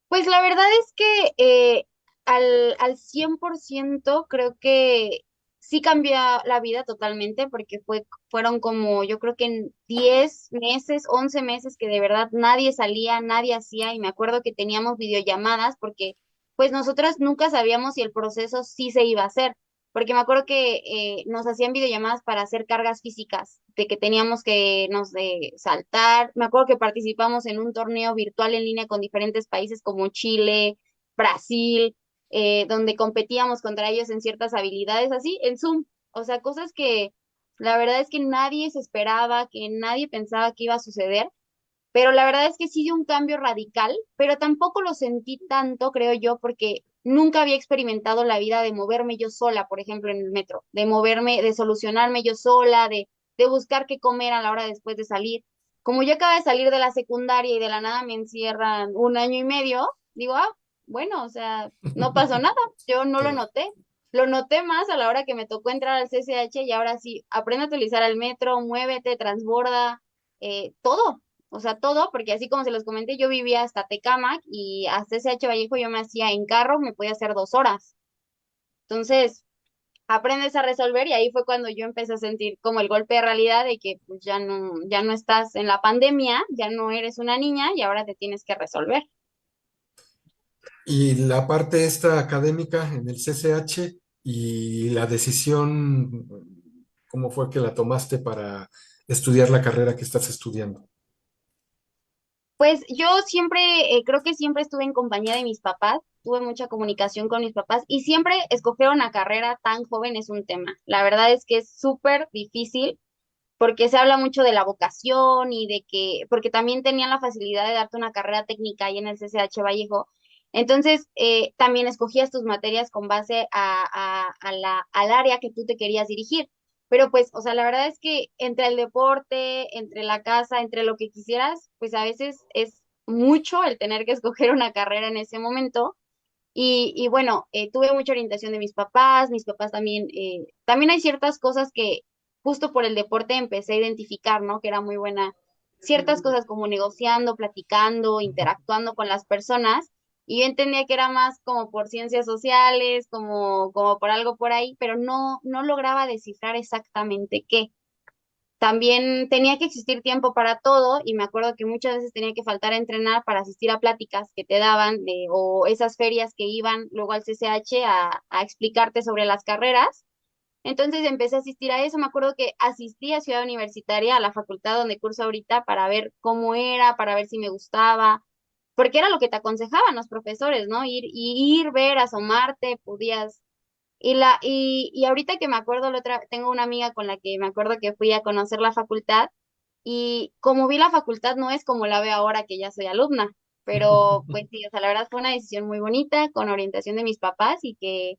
[SPEAKER 3] Pues la verdad es que al 100% creo que sí cambió la vida totalmente porque fueron como yo creo que en 10 meses, 11 meses que de verdad nadie salía, nadie hacía y me acuerdo que teníamos videollamadas porque pues nosotras nunca sabíamos si el proceso sí se iba a hacer. Porque me acuerdo que nos hacían videollamadas para hacer cargas físicas, de que teníamos que nos de saltar. Me acuerdo que participamos en un torneo virtual en línea con diferentes países como Chile, Brasil, donde competíamos contra ellos en ciertas habilidades, así, en Zoom. O sea, cosas que la verdad es que nadie se esperaba, que nadie pensaba que iba a suceder. Pero la verdad es que sí dio un cambio radical, pero tampoco lo sentí tanto, creo yo, porque nunca había experimentado la vida de moverme yo sola, por ejemplo, en el metro, de moverme, de solucionarme yo sola, de buscar qué comer a la hora después de salir. Como yo acabo de salir de la secundaria y de la nada me encierran un año y medio, digo, bueno, o sea, no pasó nada, yo no lo
[SPEAKER 1] Claro.
[SPEAKER 3] noté. Lo noté más a la hora que me tocó entrar al CCH y ahora sí, aprende a utilizar el metro, muévete, transborda, todo. O sea, todo, porque así como se los comenté, yo vivía hasta Tecámac y hasta ese Vallejo yo me hacía en carro, me podía hacer 2 horas. Entonces, aprendes a resolver y ahí fue cuando yo empecé a sentir como el golpe de realidad de que pues ya no estás en la pandemia, ya no eres una niña y ahora te tienes que resolver.
[SPEAKER 1] Y la parte esta académica en el CCH y la decisión, ¿cómo fue que la tomaste para estudiar la carrera que estás estudiando?
[SPEAKER 3] Pues yo siempre, creo que siempre estuve en compañía de mis papás, tuve mucha comunicación con mis papás y siempre escoger una carrera tan joven es un tema. La verdad es que es súper difícil porque se habla mucho de la vocación y de que, porque también tenían la facilidad de darte una carrera técnica ahí en el CCH Vallejo. Entonces, también escogías tus materias con base al área que tú te querías dirigir. Pero pues, o sea, la verdad es que entre el deporte, entre la casa, entre lo que quisieras, pues a veces es mucho el tener que escoger una carrera en ese momento. Y bueno, tuve mucha orientación de mis papás también, también hay ciertas cosas que justo por el deporte empecé a identificar, ¿no? Que era muy buena, ciertas cosas como negociando, platicando, interactuando con las personas, y yo entendía que era más como por ciencias sociales, como por algo por ahí, pero no lograba descifrar exactamente qué. También tenía que existir tiempo para todo y me acuerdo que muchas veces tenía que faltar a entrenar para asistir a pláticas que te daban o esas ferias que iban luego al CCH a explicarte sobre las carreras. Entonces empecé a asistir a eso. Me acuerdo que asistí a Ciudad Universitaria, a la facultad donde curso ahorita, para ver cómo era, para ver si me gustaba, porque era lo que te aconsejaban los profesores, ¿no? Ir, ver, asomarte, podías y ahorita que me acuerdo, tengo una amiga con la que me acuerdo que fui a conocer la facultad y como vi la facultad no es como la veo ahora que ya soy alumna, pero pues sí, o sea, la verdad fue una decisión muy bonita con orientación de mis papás y que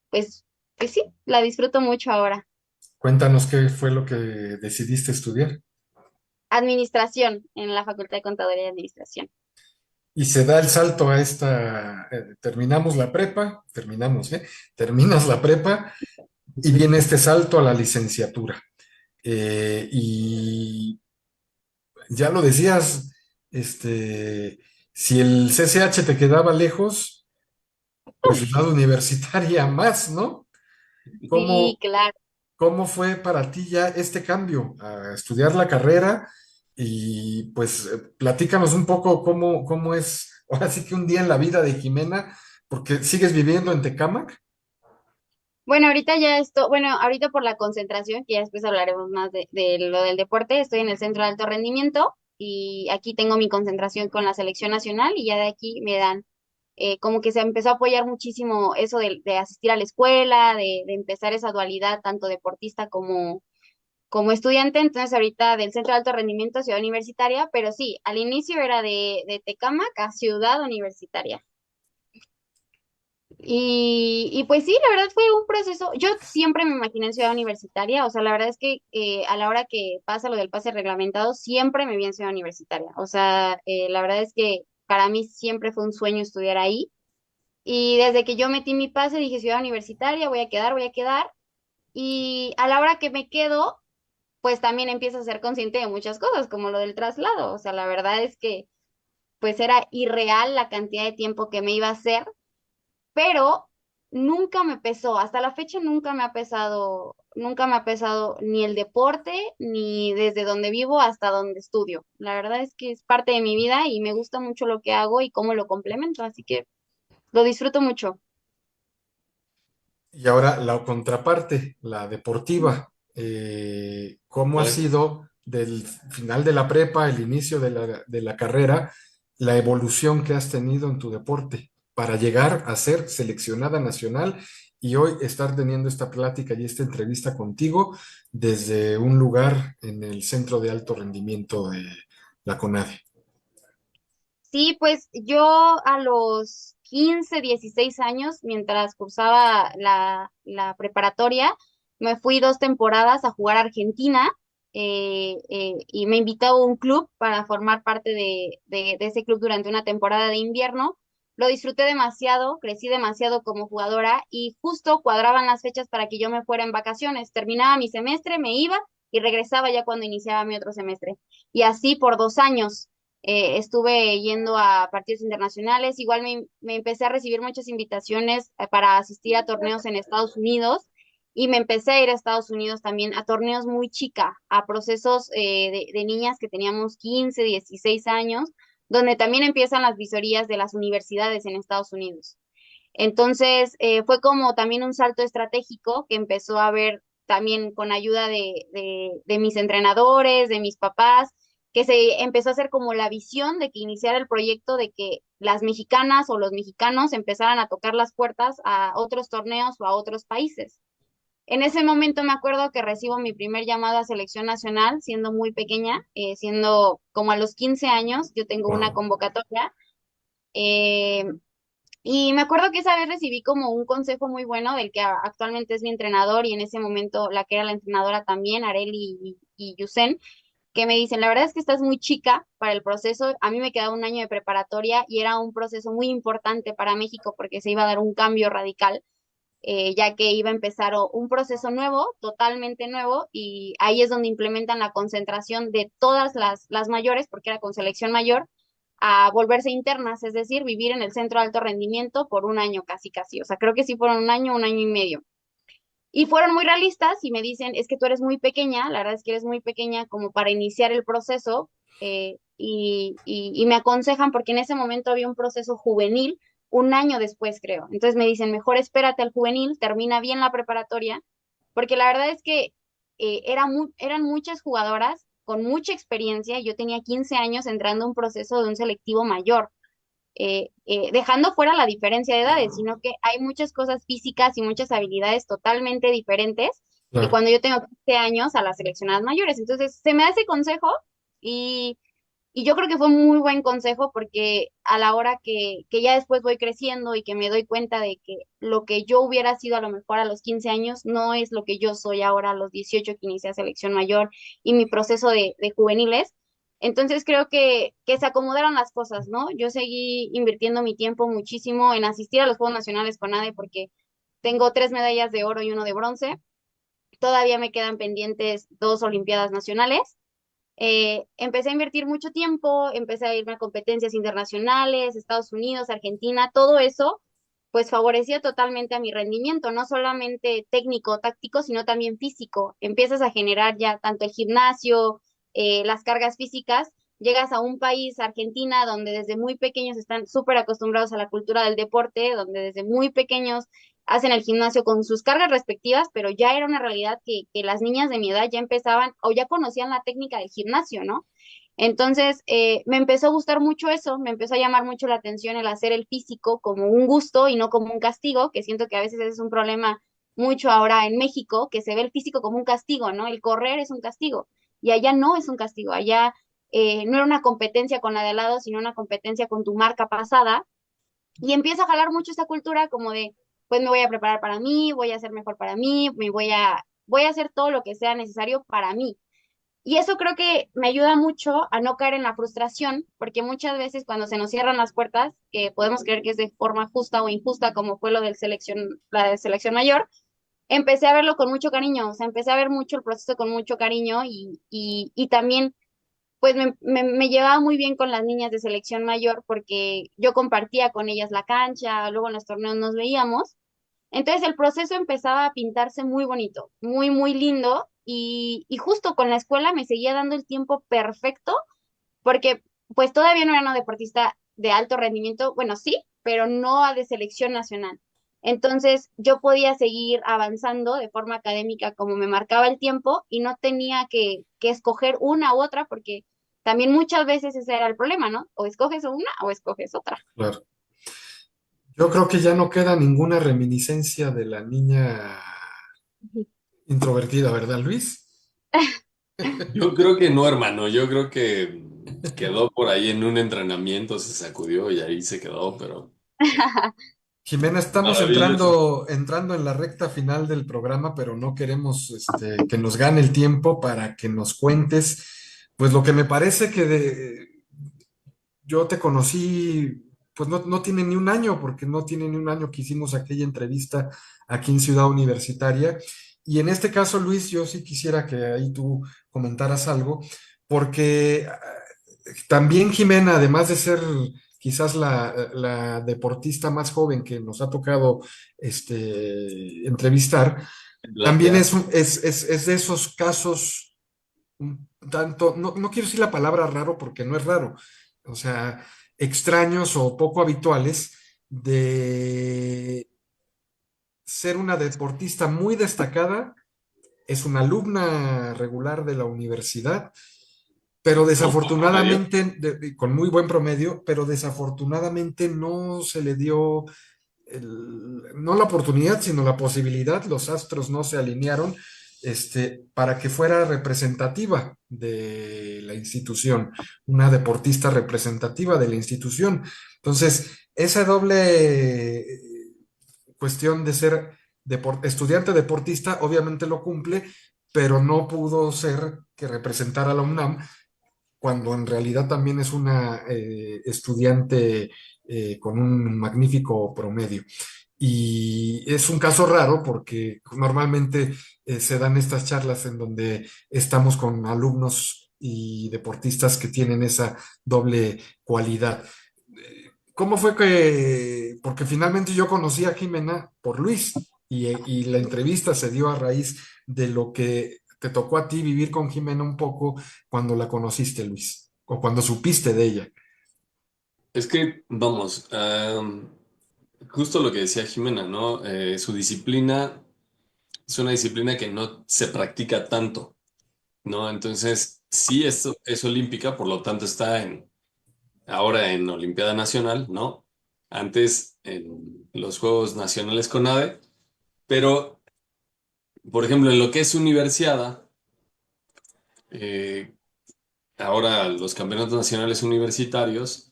[SPEAKER 3] pues, pues sí, la disfruto mucho ahora.
[SPEAKER 1] Cuéntanos qué fue lo que decidiste estudiar.
[SPEAKER 3] Administración en la Facultad de Contaduría y Administración.
[SPEAKER 1] Y se da el salto a esta, terminamos la prepa, terminamos, ¿eh? Terminas la prepa y viene este salto a la licenciatura. Y ya lo decías, este, si el CCH te quedaba lejos, pues Ciudad Universitaria más, ¿no?
[SPEAKER 3] Sí,
[SPEAKER 1] ¿Cómo,
[SPEAKER 3] claro.
[SPEAKER 1] cómo fue para ti ya este cambio a estudiar la carrera? Y pues platícanos un poco cómo es, ahora sí que un día en la vida de Jimena, porque sigues viviendo en Tecámac.
[SPEAKER 3] Bueno, ahorita ya esto, bueno, ahorita por la concentración, que ya después hablaremos más de lo del deporte, estoy en el centro de alto rendimiento y aquí tengo mi concentración con la selección nacional y ya de aquí me dan, como que se empezó a apoyar muchísimo eso de asistir a la escuela, de empezar esa dualidad tanto deportista como estudiante, entonces ahorita del centro de alto rendimiento a Ciudad Universitaria, pero sí, al inicio era de Tecámac a Ciudad Universitaria. Y pues sí, la verdad fue un proceso. Yo siempre me imaginé en Ciudad Universitaria, o sea, la verdad es que a la hora que pasa lo del pase reglamentado, siempre me vi en Ciudad Universitaria. O sea, la verdad es que para mí siempre fue un sueño estudiar ahí. Y desde que yo metí mi pase, dije Ciudad Universitaria, voy a quedar, voy a quedar. Y a la hora que me quedo, pues también empiezo a ser consciente de muchas cosas, como lo del traslado. O sea, la verdad es que pues era irreal la cantidad de tiempo que me iba a hacer, pero nunca me pesó, hasta la fecha nunca me ha pesado ni el deporte, ni desde donde vivo hasta donde estudio. La verdad es que es parte de mi vida y me gusta mucho lo que hago y cómo lo complemento, así que lo disfruto mucho.
[SPEAKER 1] Y ahora la contraparte, la deportiva. ¿Cómo ha
[SPEAKER 2] Correcto.
[SPEAKER 1] sido del final de la prepa, el inicio de la carrera, la evolución que has tenido en tu deporte para llegar a ser seleccionada nacional y hoy estar teniendo esta plática y esta entrevista contigo desde un lugar en el centro de alto rendimiento de la CONADE?
[SPEAKER 3] Sí, pues yo a los 15, 16 años, mientras cursaba la preparatoria, me fui 2 temporadas a jugar a Argentina y me invitó un club para formar parte de ese club durante una temporada de invierno. Lo disfruté demasiado, crecí demasiado como jugadora y justo cuadraban las fechas para que yo me fuera en vacaciones. Terminaba mi semestre, me iba y regresaba ya cuando iniciaba mi otro semestre. Y así por 2 años estuve yendo a partidos internacionales, igual me empecé a recibir muchas invitaciones para asistir a torneos en Estados Unidos y me empecé a ir a Estados Unidos también a torneos muy chica, a procesos de niñas que teníamos 15, 16 años, donde también empiezan las visorías de las universidades en Estados Unidos. Entonces, fue como también un salto estratégico que empezó a ver también con ayuda de mis entrenadores, de mis papás, que se empezó a hacer como la visión de que iniciara el proyecto de que las mexicanas o los mexicanos empezaran a tocar las puertas a otros torneos o a otros países. En ese momento me acuerdo que recibo mi primer llamado a selección nacional, siendo muy pequeña, siendo como a los 15 años, yo tengo una
[SPEAKER 1] Wow.
[SPEAKER 3] convocatoria. eh, y me acuerdo que esa vez recibí como un consejo muy bueno del que actualmente es mi entrenador y en ese momento la que era la entrenadora también, Areli y Yusen, que me dicen, la verdad es que estás muy chica para el proceso. A mí me quedaba un año de preparatoria y era un proceso muy importante para México porque se iba a dar un cambio radical, ya que iba a empezar un proceso nuevo, totalmente nuevo, y ahí es donde implementan la concentración de todas las mayores, porque era con selección mayor, a volverse internas, es decir, vivir en el centro de alto rendimiento por un año casi, casi. O sea, creo que sí fueron un año y medio. Y fueron muy realistas y me dicen, es que tú eres muy pequeña, la verdad es que eres muy pequeña como para iniciar el proceso, y me aconsejan porque en ese momento había un proceso juvenil un año después, creo. Entonces me dicen, mejor espérate al juvenil, termina bien la preparatoria, porque la verdad es que eran muchas jugadoras con mucha experiencia y yo tenía 15 años entrando a un proceso de un selectivo mayor, dejando fuera la diferencia de edades, sino que hay muchas cosas físicas y muchas habilidades totalmente diferentes que
[SPEAKER 1] Claro.
[SPEAKER 3] cuando yo tengo 15 años a las seleccionadas mayores. Entonces, se me da ese consejo y, y yo creo que fue un muy buen consejo porque a la hora que ya después voy creciendo y que me doy cuenta de que lo que yo hubiera sido a lo mejor a los 15 años no es lo que yo soy ahora a los 18 que inicié a selección mayor y mi proceso de juveniles. Entonces creo que se acomodaron las cosas, ¿no? Yo seguí invirtiendo mi tiempo muchísimo en asistir a los Juegos Nacionales con ADE porque tengo 3 medallas de oro y uno de bronce. Todavía me quedan pendientes 2 Olimpiadas Nacionales. Empecé a invertir mucho tiempo, empecé a irme a competencias internacionales, Estados Unidos, Argentina, todo eso, pues favorecía totalmente a mi rendimiento, no solamente técnico, táctico, sino también físico. Empiezas a generar ya tanto el gimnasio, las cargas físicas. Llegas a un país, Argentina, donde desde muy pequeños están súper acostumbrados a la cultura del deporte, donde desde muy pequeños hacen el gimnasio con sus cargas respectivas, pero ya era una realidad que las niñas de mi edad ya empezaban o ya conocían la técnica del gimnasio, ¿no? Entonces, me empezó a gustar mucho eso, me empezó a llamar mucho la atención el hacer el físico como un gusto y no como un castigo, que siento que a veces ese es un problema mucho ahora en México, que se ve el físico como un castigo, ¿no? El correr es un castigo y allá no es un castigo, allá no era una competencia con la de al lado, sino una competencia con tu marca pasada y empiezo a jalar mucho esta cultura como de, pues me voy a preparar para mí, voy a ser mejor para mí, voy a hacer todo lo que sea necesario para mí. Y eso creo que me ayuda mucho a no caer en la frustración, porque muchas veces cuando se nos cierran las puertas, que podemos creer que es de forma justa o injusta, como fue la de selección mayor, empecé a verlo con mucho cariño, o sea, empecé a ver mucho el proceso con mucho cariño y también pues me llevaba muy bien con las niñas de selección mayor porque yo compartía con ellas la cancha, luego en los torneos nos veíamos. Entonces el proceso empezaba a pintarse muy bonito, muy, muy lindo y justo con la escuela me seguía dando el tiempo perfecto porque pues todavía no era una deportista de alto rendimiento, bueno, sí, pero no de selección nacional. Entonces yo podía seguir avanzando de forma académica como me marcaba el tiempo y no tenía que escoger una u otra porque también muchas veces ese era el problema, ¿no? O escoges una o escoges otra.
[SPEAKER 1] Claro. Yo creo que ya no queda ninguna reminiscencia de la niña introvertida, ¿verdad, Luis?
[SPEAKER 2] Yo creo que no, hermano. Yo creo que quedó por ahí en un entrenamiento, se sacudió y ahí se quedó, pero
[SPEAKER 1] Jimena, estamos
[SPEAKER 2] maravilloso.
[SPEAKER 1] entrando en la recta final del programa, pero no queremos que nos gane el tiempo para que nos cuentes, pues lo que me parece que yo te conocí, pues no tiene ni un año, porque no tiene ni un año que hicimos aquella entrevista aquí en Ciudad Universitaria. Y en este caso, Luis, yo sí quisiera que ahí tú comentaras algo, porque también Jimena, además de ser quizás la deportista más joven que nos ha tocado entrevistar,
[SPEAKER 2] En
[SPEAKER 1] también
[SPEAKER 2] platear.
[SPEAKER 1] es de esos casos un tanto, no quiero decir la palabra raro porque no es raro, o sea, extraños o poco habituales de ser una deportista muy destacada es una alumna regular de la universidad, pero
[SPEAKER 2] ¿Con buen promedio?
[SPEAKER 1] desafortunadamente, con muy buen promedio, pero desafortunadamente no se le dio no la oportunidad, sino la posibilidad, los astros no se alinearon, para que fuera representativa de la institución, una deportista representativa de la institución. Entonces, esa doble cuestión de ser estudiante deportista, obviamente lo cumple, pero no pudo ser que representara a la UNAM cuando en realidad también es una estudiante con un magnífico promedio. Y es un caso raro porque normalmente se dan estas charlas en donde estamos con alumnos y deportistas que tienen esa doble cualidad. ¿Cómo fue que, porque finalmente yo conocí a Jimena por Luis y la entrevista se dio a raíz de lo que te tocó a ti vivir con Jimena un poco cuando la conociste, Luis, o cuando supiste de ella?
[SPEAKER 2] Es que, vamos, justo lo que decía Jimena, ¿no? Su disciplina es una disciplina que no se practica tanto, ¿no? Entonces, sí es olímpica, por lo tanto está ahora en Olimpiada Nacional, ¿no? Antes en los Juegos Nacionales CONADE, pero, por ejemplo, en lo que es universiada, eh, ahora los campeonatos nacionales universitarios,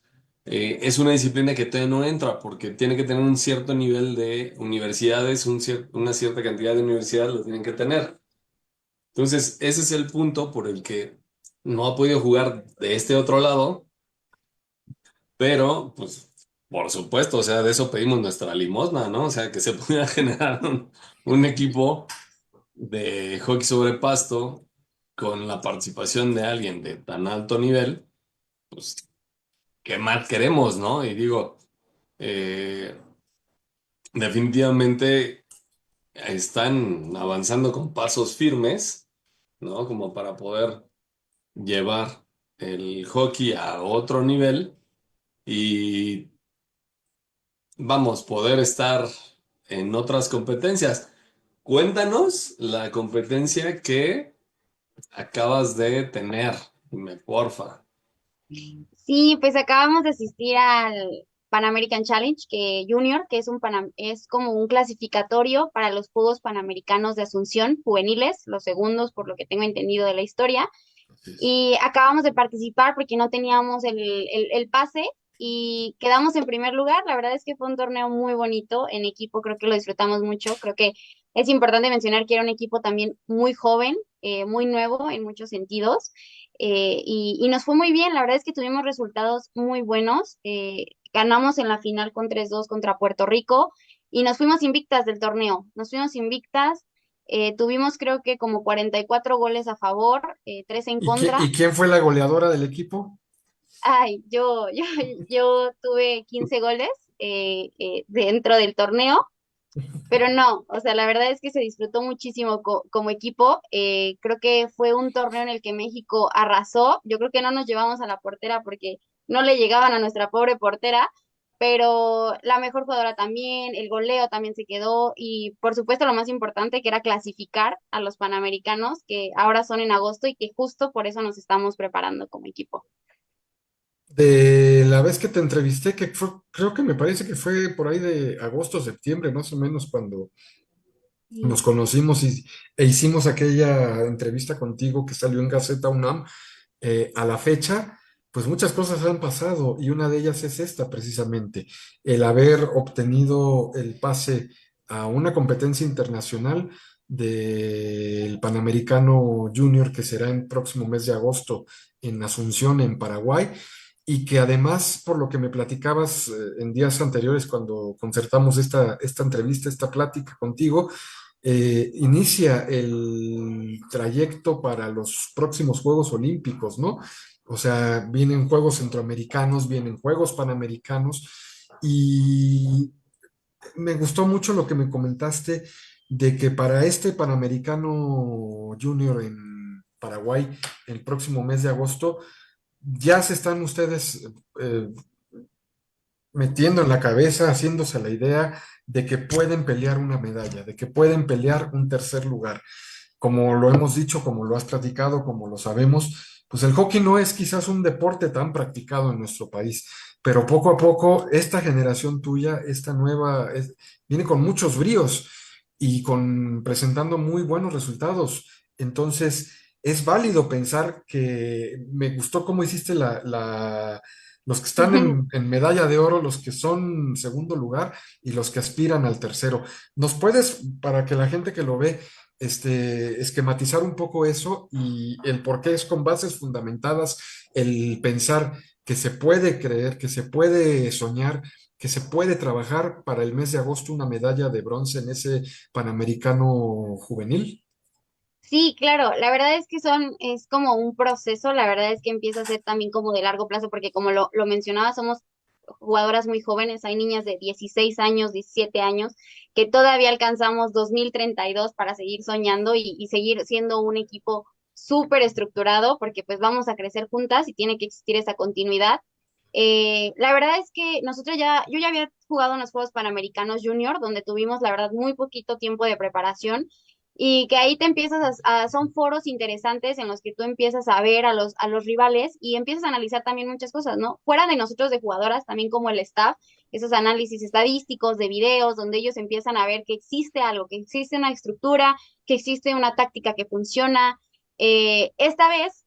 [SPEAKER 2] es una disciplina que todavía no entra porque tiene que tener un cierto nivel de universidades, una cierta cantidad de universidades lo tienen que tener. Entonces, ese es el punto por el que no ha podido jugar de este otro lado, pero pues por supuesto, o sea, de eso pedimos nuestra limosna, ¿no? O sea, que se pudiera generar un equipo de hockey sobre pasto con la participación de alguien de tan alto nivel, pues, ¿qué más queremos, no? Y digo, eh, definitivamente están avanzando con pasos firmes, ¿no? Como para poder llevar el hockey a otro nivel y vamos, poder estar en otras competencias. Cuéntanos la competencia que acabas de tener, porfa.
[SPEAKER 3] Sí, pues acabamos de asistir al Pan American Challenge que Junior, que es es como un clasificatorio para los Juegos Panamericanos de Asunción juveniles, los segundos por lo que tengo entendido de la historia.
[SPEAKER 1] Así es.
[SPEAKER 3] Y acabamos de participar porque no teníamos el pase y quedamos en primer lugar. La verdad es que fue un torneo muy bonito en equipo, creo que lo disfrutamos mucho. Creo que es importante mencionar que era un equipo también muy joven, muy nuevo en muchos sentidos. Y nos fue muy bien, la verdad es que tuvimos resultados muy buenos. Ganamos en la final con 3-2 contra Puerto Rico y nos fuimos invictas del torneo. Nos fuimos invictas. Tuvimos creo que como 44 goles a favor, 3 en contra.
[SPEAKER 1] Y quién fue la goleadora del equipo?
[SPEAKER 3] Ay, yo tuve 15 goles dentro del torneo, pero no, o sea, la verdad es que se disfrutó muchísimo como equipo. Creo que fue un torneo en el que México arrasó. Yo creo que no nos llevamos a la portera porque no le llegaban a nuestra pobre portera, pero la mejor jugadora también, el goleo también se quedó y por supuesto lo más importante que era clasificar a los Panamericanos que ahora son en agosto y que justo por eso nos estamos preparando como equipo.
[SPEAKER 1] De la vez que te entrevisté, que fue, creo que me parece que fue por ahí de agosto, septiembre, más o menos, cuando nos conocimos e hicimos aquella entrevista contigo que salió en Gaceta UNAM, a la fecha, pues muchas cosas han pasado y una de ellas es esta precisamente, el haber obtenido el pase a una competencia internacional del Panamericano Junior que será en próximo mes de agosto en Asunción, en Paraguay. Y que además, por lo que me platicabas en días anteriores cuando concertamos esta entrevista, esta plática contigo, inicia el trayecto para los próximos Juegos Olímpicos, ¿no? O sea, vienen Juegos Centroamericanos, vienen Juegos Panamericanos y me gustó mucho lo que me comentaste de que para este Panamericano Junior en Paraguay, el próximo mes de agosto, ya se están ustedes eh, metiendo en la cabeza, haciéndose la idea de que pueden pelear una medalla, de que pueden pelear un tercer lugar. como lo hemos dicho, como lo has platicado, como lo sabemos, pues el hockey no es quizás un deporte tan practicado en nuestro país, pero poco a poco esta generación tuya, esta nueva, viene con muchos bríos y con presentando muy buenos resultados. Entonces, es válido pensar que me gustó cómo hiciste los que están en medalla de oro, los que son segundo lugar y los que aspiran al tercero. ¿Nos puedes, para que la gente que lo ve, esquematizar un poco eso y el por qué es con bases fundamentadas el pensar que se puede creer, que se puede soñar, que se puede trabajar para el mes de agosto una medalla de bronce en ese Panamericano juvenil?
[SPEAKER 3] Sí, claro, la verdad es que es como un proceso, la verdad es que empieza a ser también como de largo plazo, porque como lo mencionaba, somos jugadoras muy jóvenes, hay niñas de 16 años, 17 años, que todavía alcanzamos 2032 para seguir soñando y seguir siendo un equipo súper estructurado, porque pues vamos a crecer juntas y tiene que existir esa continuidad. La verdad es que yo ya había jugado en los Juegos Panamericanos Junior, donde tuvimos, la verdad, muy poquito tiempo de preparación y que ahí te empiezas son foros interesantes en los que tú empiezas a ver a los rivales y empiezas a analizar también muchas cosas, ¿no? Fuera de nosotros de jugadoras, también como el staff, esos análisis estadísticos de videos donde ellos empiezan a ver que existe algo, que existe una estructura, que existe una táctica que funciona. Esta vez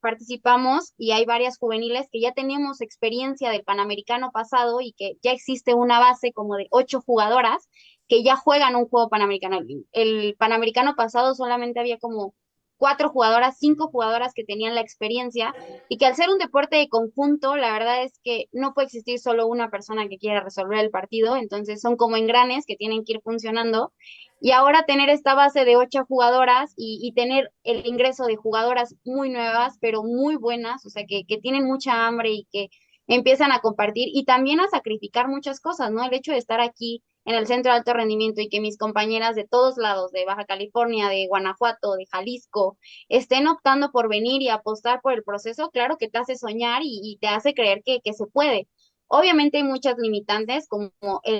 [SPEAKER 3] participamos y hay varias juveniles que ya tenemos experiencia del Panamericano pasado y que ya existe una base como de 8 jugadoras que ya juegan un juego panamericano. El panamericano pasado solamente había como 4 jugadoras, 5 jugadoras que tenían la experiencia y que al ser un deporte de conjunto, la verdad es que no puede existir solo una persona que quiera resolver el partido, entonces son como engranes que tienen que ir funcionando. Y ahora tener esta base de 8 jugadoras y tener el ingreso de jugadoras muy nuevas, pero muy buenas, o sea, que tienen mucha hambre y que empiezan a compartir y también a sacrificar muchas cosas, ¿no? El hecho de estar aquí en el centro de alto rendimiento y que mis compañeras de todos lados, de Baja California, de Guanajuato, de Jalisco, estén optando por venir y apostar por el proceso, claro que te hace soñar y te hace creer que se puede. Obviamente hay muchas limitantes, como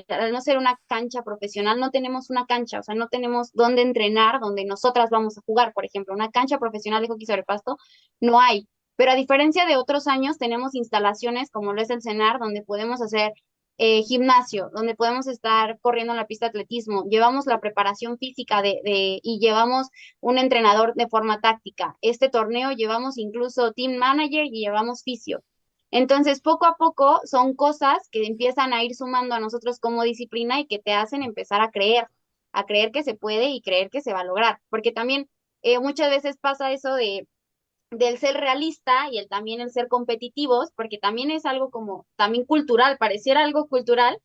[SPEAKER 3] al no ser una cancha profesional, no tenemos una cancha, o sea, no tenemos dónde entrenar, donde nosotras vamos a jugar, por ejemplo, una cancha profesional de hockey sobre pasto, no hay. Pero a diferencia de otros años, tenemos instalaciones como lo es el CENAR, donde podemos hacer gimnasio, donde podemos estar corriendo en la pista de atletismo, llevamos la preparación física y llevamos un entrenador de forma táctica. Este torneo llevamos incluso team manager y llevamos fisio. Entonces, poco a poco son cosas que empiezan a ir sumando a nosotros como disciplina y que te hacen empezar a creer que se puede y creer que se va a lograr. Porque también muchas veces pasa eso del ser realista y también el ser competitivos, porque también es algo como, también cultural, pareciera algo cultural,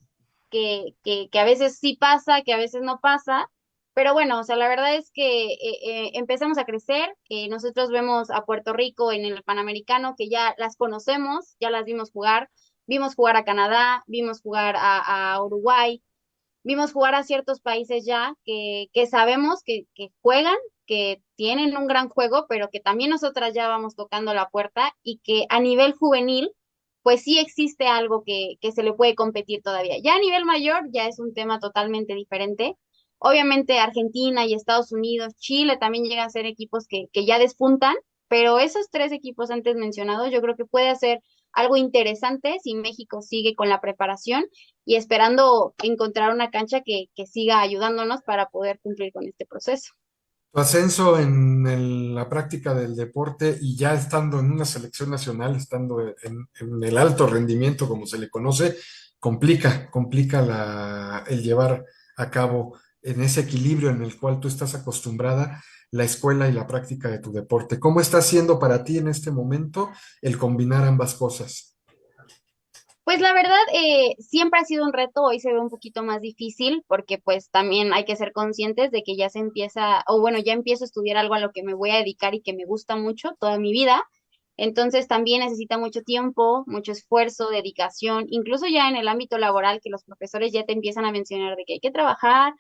[SPEAKER 3] que a veces sí pasa, que a veces no pasa, pero bueno, o sea, la verdad es que empezamos a crecer, nosotros vemos a Puerto Rico en el Panamericano, que ya las conocemos, ya las vimos jugar a Canadá, vimos jugar a Uruguay, vimos jugar a ciertos países ya que sabemos que juegan, que tienen un gran juego, pero que también nosotras ya vamos tocando la puerta y que a nivel juvenil, pues sí existe algo que se le puede competir todavía. Ya a nivel mayor ya es un tema totalmente diferente. Obviamente Argentina y Estados Unidos, Chile también llegan a ser equipos que ya despuntan, pero esos 3 equipos antes mencionados yo creo que puede hacer algo interesante si México sigue con la preparación y esperando encontrar una cancha que siga ayudándonos para poder cumplir con este proceso.
[SPEAKER 1] Tu ascenso en la práctica del deporte y ya estando en una selección nacional, estando en el alto rendimiento, como se le conoce, complica el llevar a cabo en ese equilibrio en el cual tú estás acostumbrada la escuela y la práctica de tu deporte. ¿Cómo está siendo para ti en este momento el combinar ambas cosas?
[SPEAKER 3] Pues la verdad, siempre ha sido un reto, hoy se ve un poquito más difícil porque pues también hay que ser conscientes de que ya se empieza, o bueno, ya empiezo a estudiar algo a lo que me voy a dedicar y que me gusta mucho toda mi vida. Entonces también necesita mucho tiempo, mucho esfuerzo, dedicación, incluso ya en el ámbito laboral que los profesores ya te empiezan a mencionar de que hay que trabajar,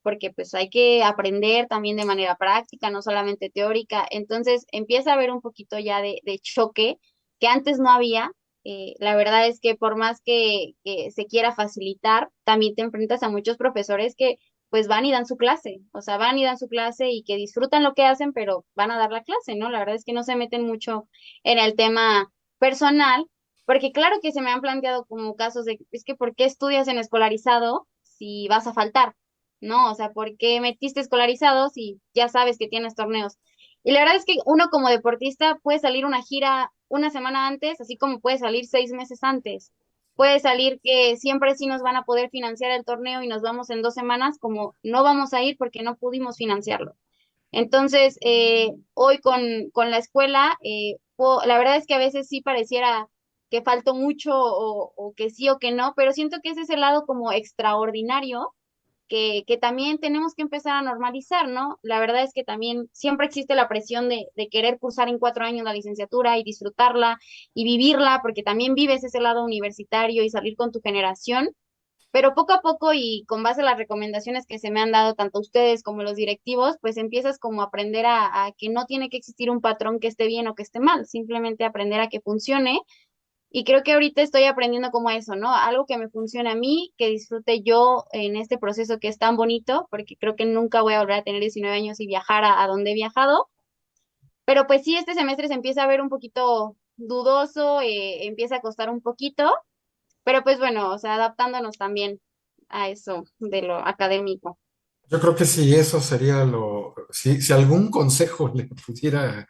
[SPEAKER 3] porque pues hay que aprender también de manera práctica, no solamente teórica. Entonces empieza a haber un poquito ya de choque que antes no había. La verdad es que por más que se quiera facilitar, también te enfrentas a muchos profesores que pues van y dan su clase, o sea, van y dan su clase y que disfrutan lo que hacen, pero van a dar la clase, ¿no? La verdad es que no se meten mucho en el tema personal, porque claro que se me han planteado como casos de, es que ¿por qué estudias en escolarizado si vas a faltar? ¿No? O sea, ¿por qué metiste escolarizado si ya sabes que tienes torneos? Y la verdad es que uno como deportista puede salir una gira una semana antes, así como puede salir 6 meses antes. Puede salir que siempre sí nos van a poder financiar el torneo y nos vamos en 2 semanas, como no vamos a ir porque no pudimos financiarlo. Entonces, hoy con la escuela, la verdad es que a veces sí pareciera que faltó mucho o que sí o que no, pero siento que ese es el lado como extraordinario que también tenemos que empezar a normalizar, ¿no? La verdad es que también siempre existe la presión de querer cursar en 4 años la licenciatura y disfrutarla y vivirla, porque también vives ese lado universitario y salir con tu generación, pero poco a poco y con base a las recomendaciones que se me han dado tanto ustedes como los directivos, pues empiezas como a aprender a que no tiene que existir un patrón que esté bien o que esté mal, simplemente aprender a que funcione y creo que ahorita estoy aprendiendo como eso, ¿no? Algo que me funcione a mí, que disfrute yo en este proceso que es tan bonito, porque creo que nunca voy a volver a tener 19 años y viajar a donde he viajado. Pero pues sí, este semestre se empieza a ver un poquito dudoso, empieza a costar un poquito, pero pues bueno, o sea, adaptándonos también a eso de lo académico.
[SPEAKER 1] Yo creo que si eso sería si algún consejo le pudiera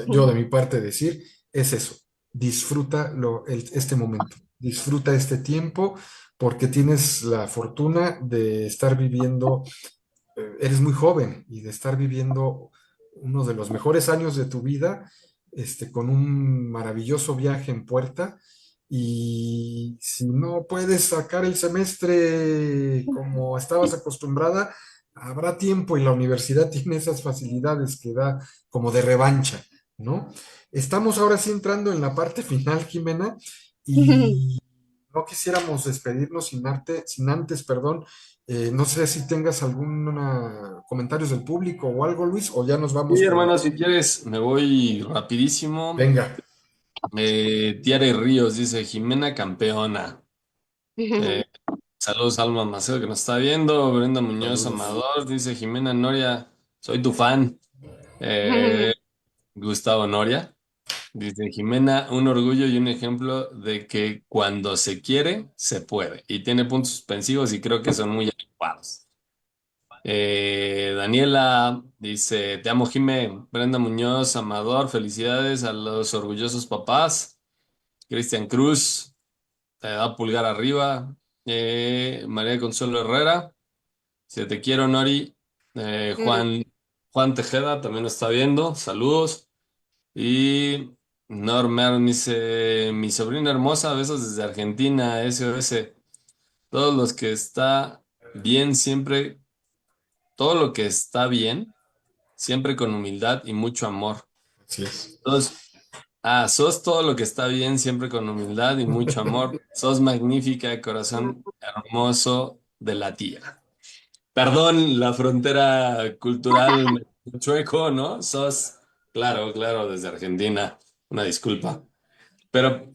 [SPEAKER 1] yo de mi parte decir, es eso, disfruta este momento, disfruta este tiempo porque tienes la fortuna de estar viviendo, eres muy joven y de estar viviendo uno de los mejores años de tu vida, con un maravilloso viaje en puerta. Y si no puedes sacar el semestre como estabas acostumbrada, habrá tiempo y la universidad tiene esas facilidades que da como de revancha, ¿no? Estamos ahora sí entrando en la parte final, Jimena, y no quisiéramos despedirnos sin antes, perdón, no sé si tengas algún comentarios del público o algo, Luis, o ya nos
[SPEAKER 2] Sí,
[SPEAKER 1] vamos con...
[SPEAKER 2] hermano, si quieres, me voy rapidísimo.
[SPEAKER 1] Venga,
[SPEAKER 2] Tiare Ríos dice, Jimena campeona. Eh, Saludos a Alma Macedo que nos está viendo. Brenda Muñoz
[SPEAKER 1] saludos.
[SPEAKER 2] Amador dice, Jimena Noria, soy tu fan. Eh, Gustavo Noria dice, Jimena, un orgullo y un ejemplo de que cuando se quiere, se puede. Y tiene puntos suspensivos y creo que son muy adecuados. Daniela dice, te amo, Jime. Brenda Muñoz Amador, felicidades a los orgullosos papás. Cristian Cruz, te da pulgar arriba. María Consuelo Herrera, si te quiero, Nori. Juan Tejeda también lo está viendo, saludos. Y Normer dice, mi sobrina hermosa, besos desde Argentina, SOS. Todos los que está bien siempre, todo lo que está bien, siempre con humildad y mucho amor.
[SPEAKER 1] Así es.
[SPEAKER 2] Sos todo lo que está bien, siempre con humildad y mucho amor. Sos magnífica, corazón hermoso de la tía. Perdón, la frontera cultural me chueco, ¿no? Sos, claro, claro, desde Argentina. Una disculpa. Pero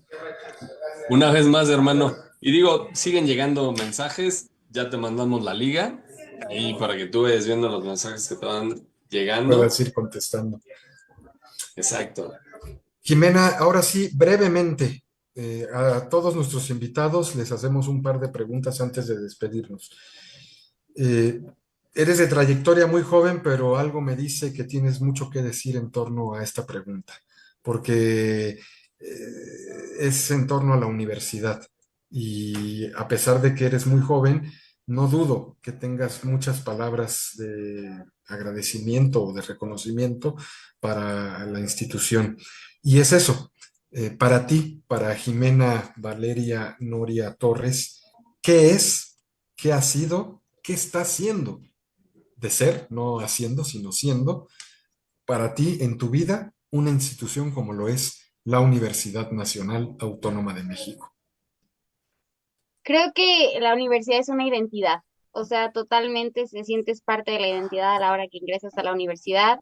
[SPEAKER 2] una vez más, hermano, y digo, siguen llegando mensajes, ya te mandamos la liga, ahí para que tú vayas viendo los mensajes que te van llegando.
[SPEAKER 1] Puedas ir contestando.
[SPEAKER 2] Exacto.
[SPEAKER 1] Jimena, ahora sí, brevemente, a todos nuestros invitados les hacemos un par de preguntas antes de despedirnos. Eh, Eres de trayectoria muy joven, pero algo me dice que tienes mucho que decir en torno a esta pregunta, porque es en torno a la universidad. Y a pesar de que eres muy joven, no dudo que tengas muchas palabras de agradecimiento o de reconocimiento para la institución. Y es eso, para ti, para Jimena Valeria Noria Torres, ¿qué es? ¿Qué ha sido? ¿Qué está haciendo? De ser, no haciendo, sino siendo, para ti en tu vida una institución como lo es la Universidad Nacional Autónoma de México.
[SPEAKER 3] Creo que la universidad es una identidad, o sea, totalmente se sientes parte de la identidad a la hora que ingresas a la universidad.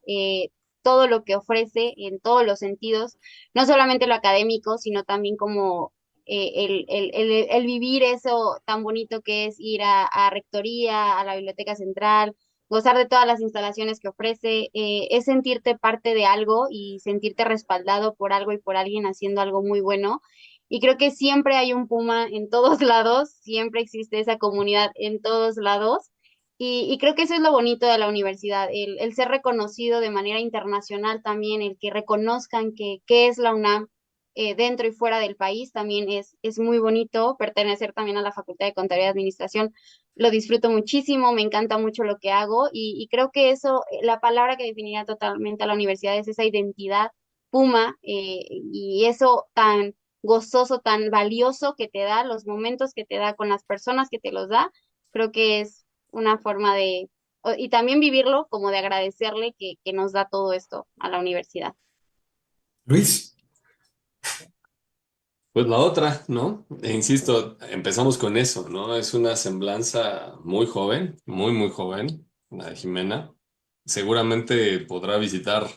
[SPEAKER 3] Todo lo que ofrece en todos los sentidos, no solamente lo académico, sino también como el vivir eso tan bonito que es ir a rectoría, a la biblioteca central, gozar de todas las instalaciones que ofrece, es sentirte parte de algo y sentirte respaldado por algo y por alguien haciendo algo muy bueno. Y creo que siempre hay un Puma en todos lados, siempre existe esa comunidad en todos lados. Y creo que eso es lo bonito de la universidad, el ser reconocido de manera internacional también, el que reconozcan que es la UNAM dentro y fuera del país, también es muy bonito. Pertenecer también a la Facultad de Contaduría y Administración, lo disfruto muchísimo, me encanta mucho lo que hago y creo que eso, la palabra que definiría totalmente a la universidad es esa identidad Puma y eso tan gozoso, tan valioso que te da, los momentos que te da con las personas que te los da, creo que es una forma y también vivirlo como de agradecerle que nos da todo esto a la universidad.
[SPEAKER 1] Luis,
[SPEAKER 2] Pues la otra, ¿no? E insisto, empezamos con eso, ¿no? Es una semblanza muy joven, muy, muy joven, la de Jimena. Seguramente podrá visitar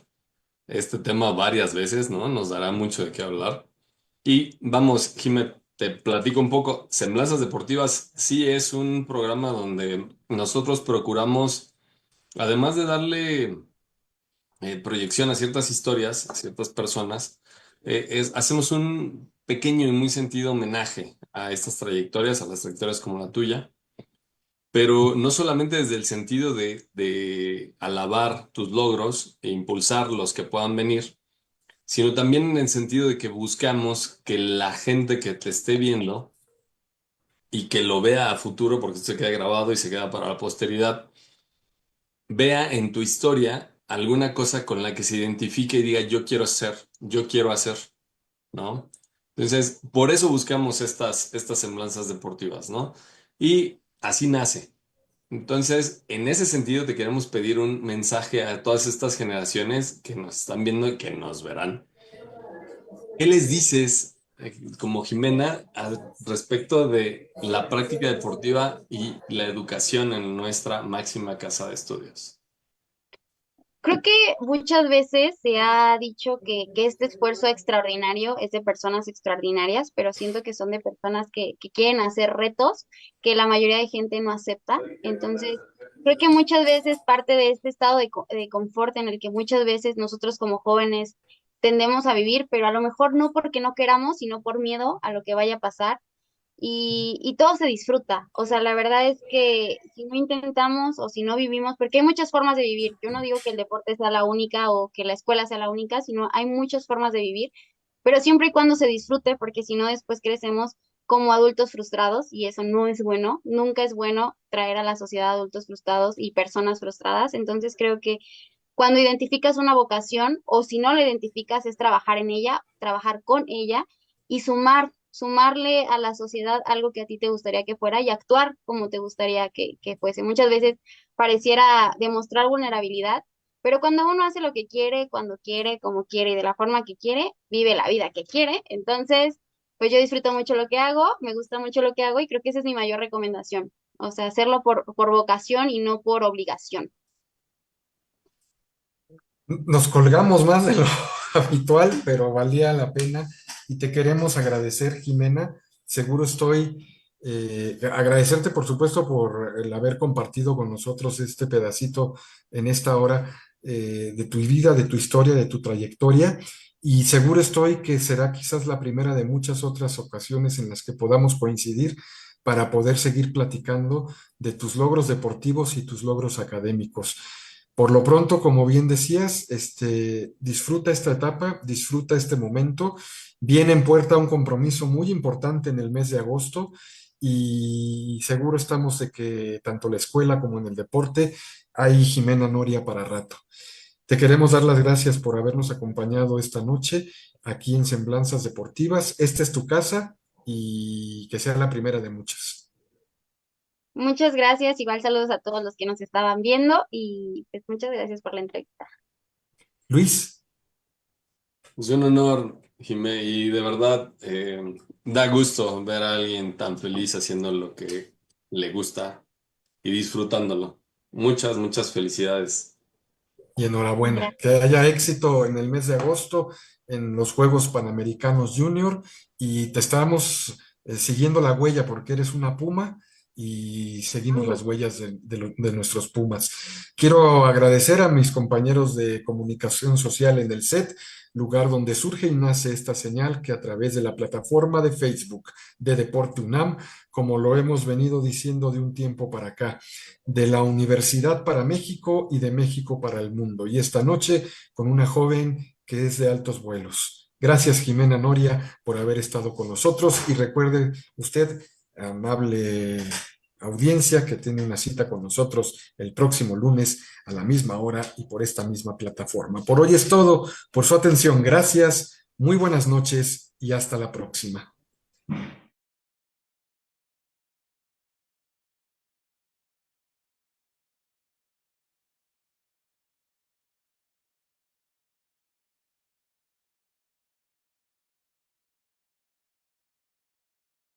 [SPEAKER 2] este tema varias veces, ¿no? Nos dará mucho de qué hablar. Y vamos, Jimé, te platico un poco. Semblanzas Deportivas sí es un programa donde nosotros procuramos, además de darle proyección a ciertas historias, a ciertas personas, hacemos un pequeño y muy sentido homenaje a estas trayectorias, a las trayectorias como la tuya, pero no solamente desde el sentido de alabar tus logros e impulsar los que puedan venir, sino también en el sentido de que buscamos que la gente que te esté viendo y que lo vea a futuro, porque esto se queda grabado y se queda para la posteridad, vea en tu historia alguna cosa con la que se identifique y diga yo quiero ser, yo quiero hacer, ¿no? Entonces, por eso buscamos estas semblanzas deportivas, ¿no? Y así nace. Entonces, en ese sentido, te queremos pedir un mensaje a todas estas generaciones que nos están viendo y que nos verán. ¿Qué les dices, como Jimena, al respecto de la práctica deportiva y la educación en nuestra máxima casa de estudios?
[SPEAKER 3] Creo que muchas veces se ha dicho que este esfuerzo extraordinario es de personas extraordinarias, pero siento que son de personas que quieren hacer retos que la mayoría de gente no acepta. Entonces, creo que muchas veces parte de este estado de confort en el que muchas veces nosotros como jóvenes tendemos a vivir, pero a lo mejor no porque no queramos, sino por miedo a lo que vaya a pasar y todo se disfruta. O sea, la verdad es que si no intentamos o si no vivimos, porque hay muchas formas de vivir. Yo no digo que el deporte sea la única o que la escuela sea la única, sino hay muchas formas de vivir, pero siempre y cuando se disfrute, porque si no después crecemos como adultos frustrados y eso no es bueno. Nunca es bueno traer a la sociedad adultos frustrados y personas frustradas. Entonces creo que cuando identificas una vocación o si no la identificas es trabajar en ella, trabajar con ella y sumarle a la sociedad algo que a ti te gustaría que fuera y actuar como te gustaría que fuese. Muchas veces pareciera demostrar vulnerabilidad, pero cuando uno hace lo que quiere, cuando quiere, como quiere y de la forma que quiere, vive la vida que quiere. Entonces, pues yo disfruto mucho lo que hago, me gusta mucho lo que hago y creo que esa es mi mayor recomendación. O sea, hacerlo por vocación y no por obligación.
[SPEAKER 1] nos colgamos más de lo habitual, pero valía la pena y te queremos agradecer, Jimena. Seguro estoy, agradecerte, por supuesto, por el haber compartido con nosotros este pedacito en esta hora de tu vida, de tu historia, de tu trayectoria. Y seguro estoy que será quizás la primera de muchas otras ocasiones en las que podamos coincidir para poder seguir platicando de tus logros deportivos y tus logros académicos. Por lo pronto, como bien decías, disfruta esta etapa, disfruta este momento. Viene en puerta un compromiso muy importante en el mes de agosto y seguro estamos de que tanto la escuela como en el deporte hay Jimena Noria para rato. Te queremos dar las gracias por habernos acompañado esta noche aquí en Semblanzas Deportivas. Esta es tu casa y que sea la primera de muchas.
[SPEAKER 3] Muchas gracias, igual saludos a todos los que nos estaban viendo y pues muchas gracias por la entrevista.
[SPEAKER 1] Luis,
[SPEAKER 2] Es un honor, Jimé, y de verdad da gusto ver a alguien tan feliz haciendo lo que le gusta y disfrutándolo. Muchas, muchas felicidades.
[SPEAKER 1] y enhorabuena.
[SPEAKER 3] Gracias.
[SPEAKER 1] Que haya éxito en el mes de agosto en los Juegos Panamericanos Junior y te estamos siguiendo la huella porque eres una puma y seguimos las huellas de nuestros pumas. Quiero agradecer a mis compañeros de comunicación social en el set, lugar donde surge y nace esta señal que a través de la plataforma de Facebook de Deporte UNAM, como lo hemos venido diciendo de un tiempo para acá, de la Universidad para México y de México para el mundo. Y esta noche con una joven que es de altos vuelos. Gracias, Jimena Noria, por haber estado con nosotros y recuerde usted, amable audiencia, que tiene una cita con nosotros el próximo lunes a la misma hora y por esta misma plataforma. Por hoy es todo, por su atención, gracias, muy buenas noches y hasta la próxima.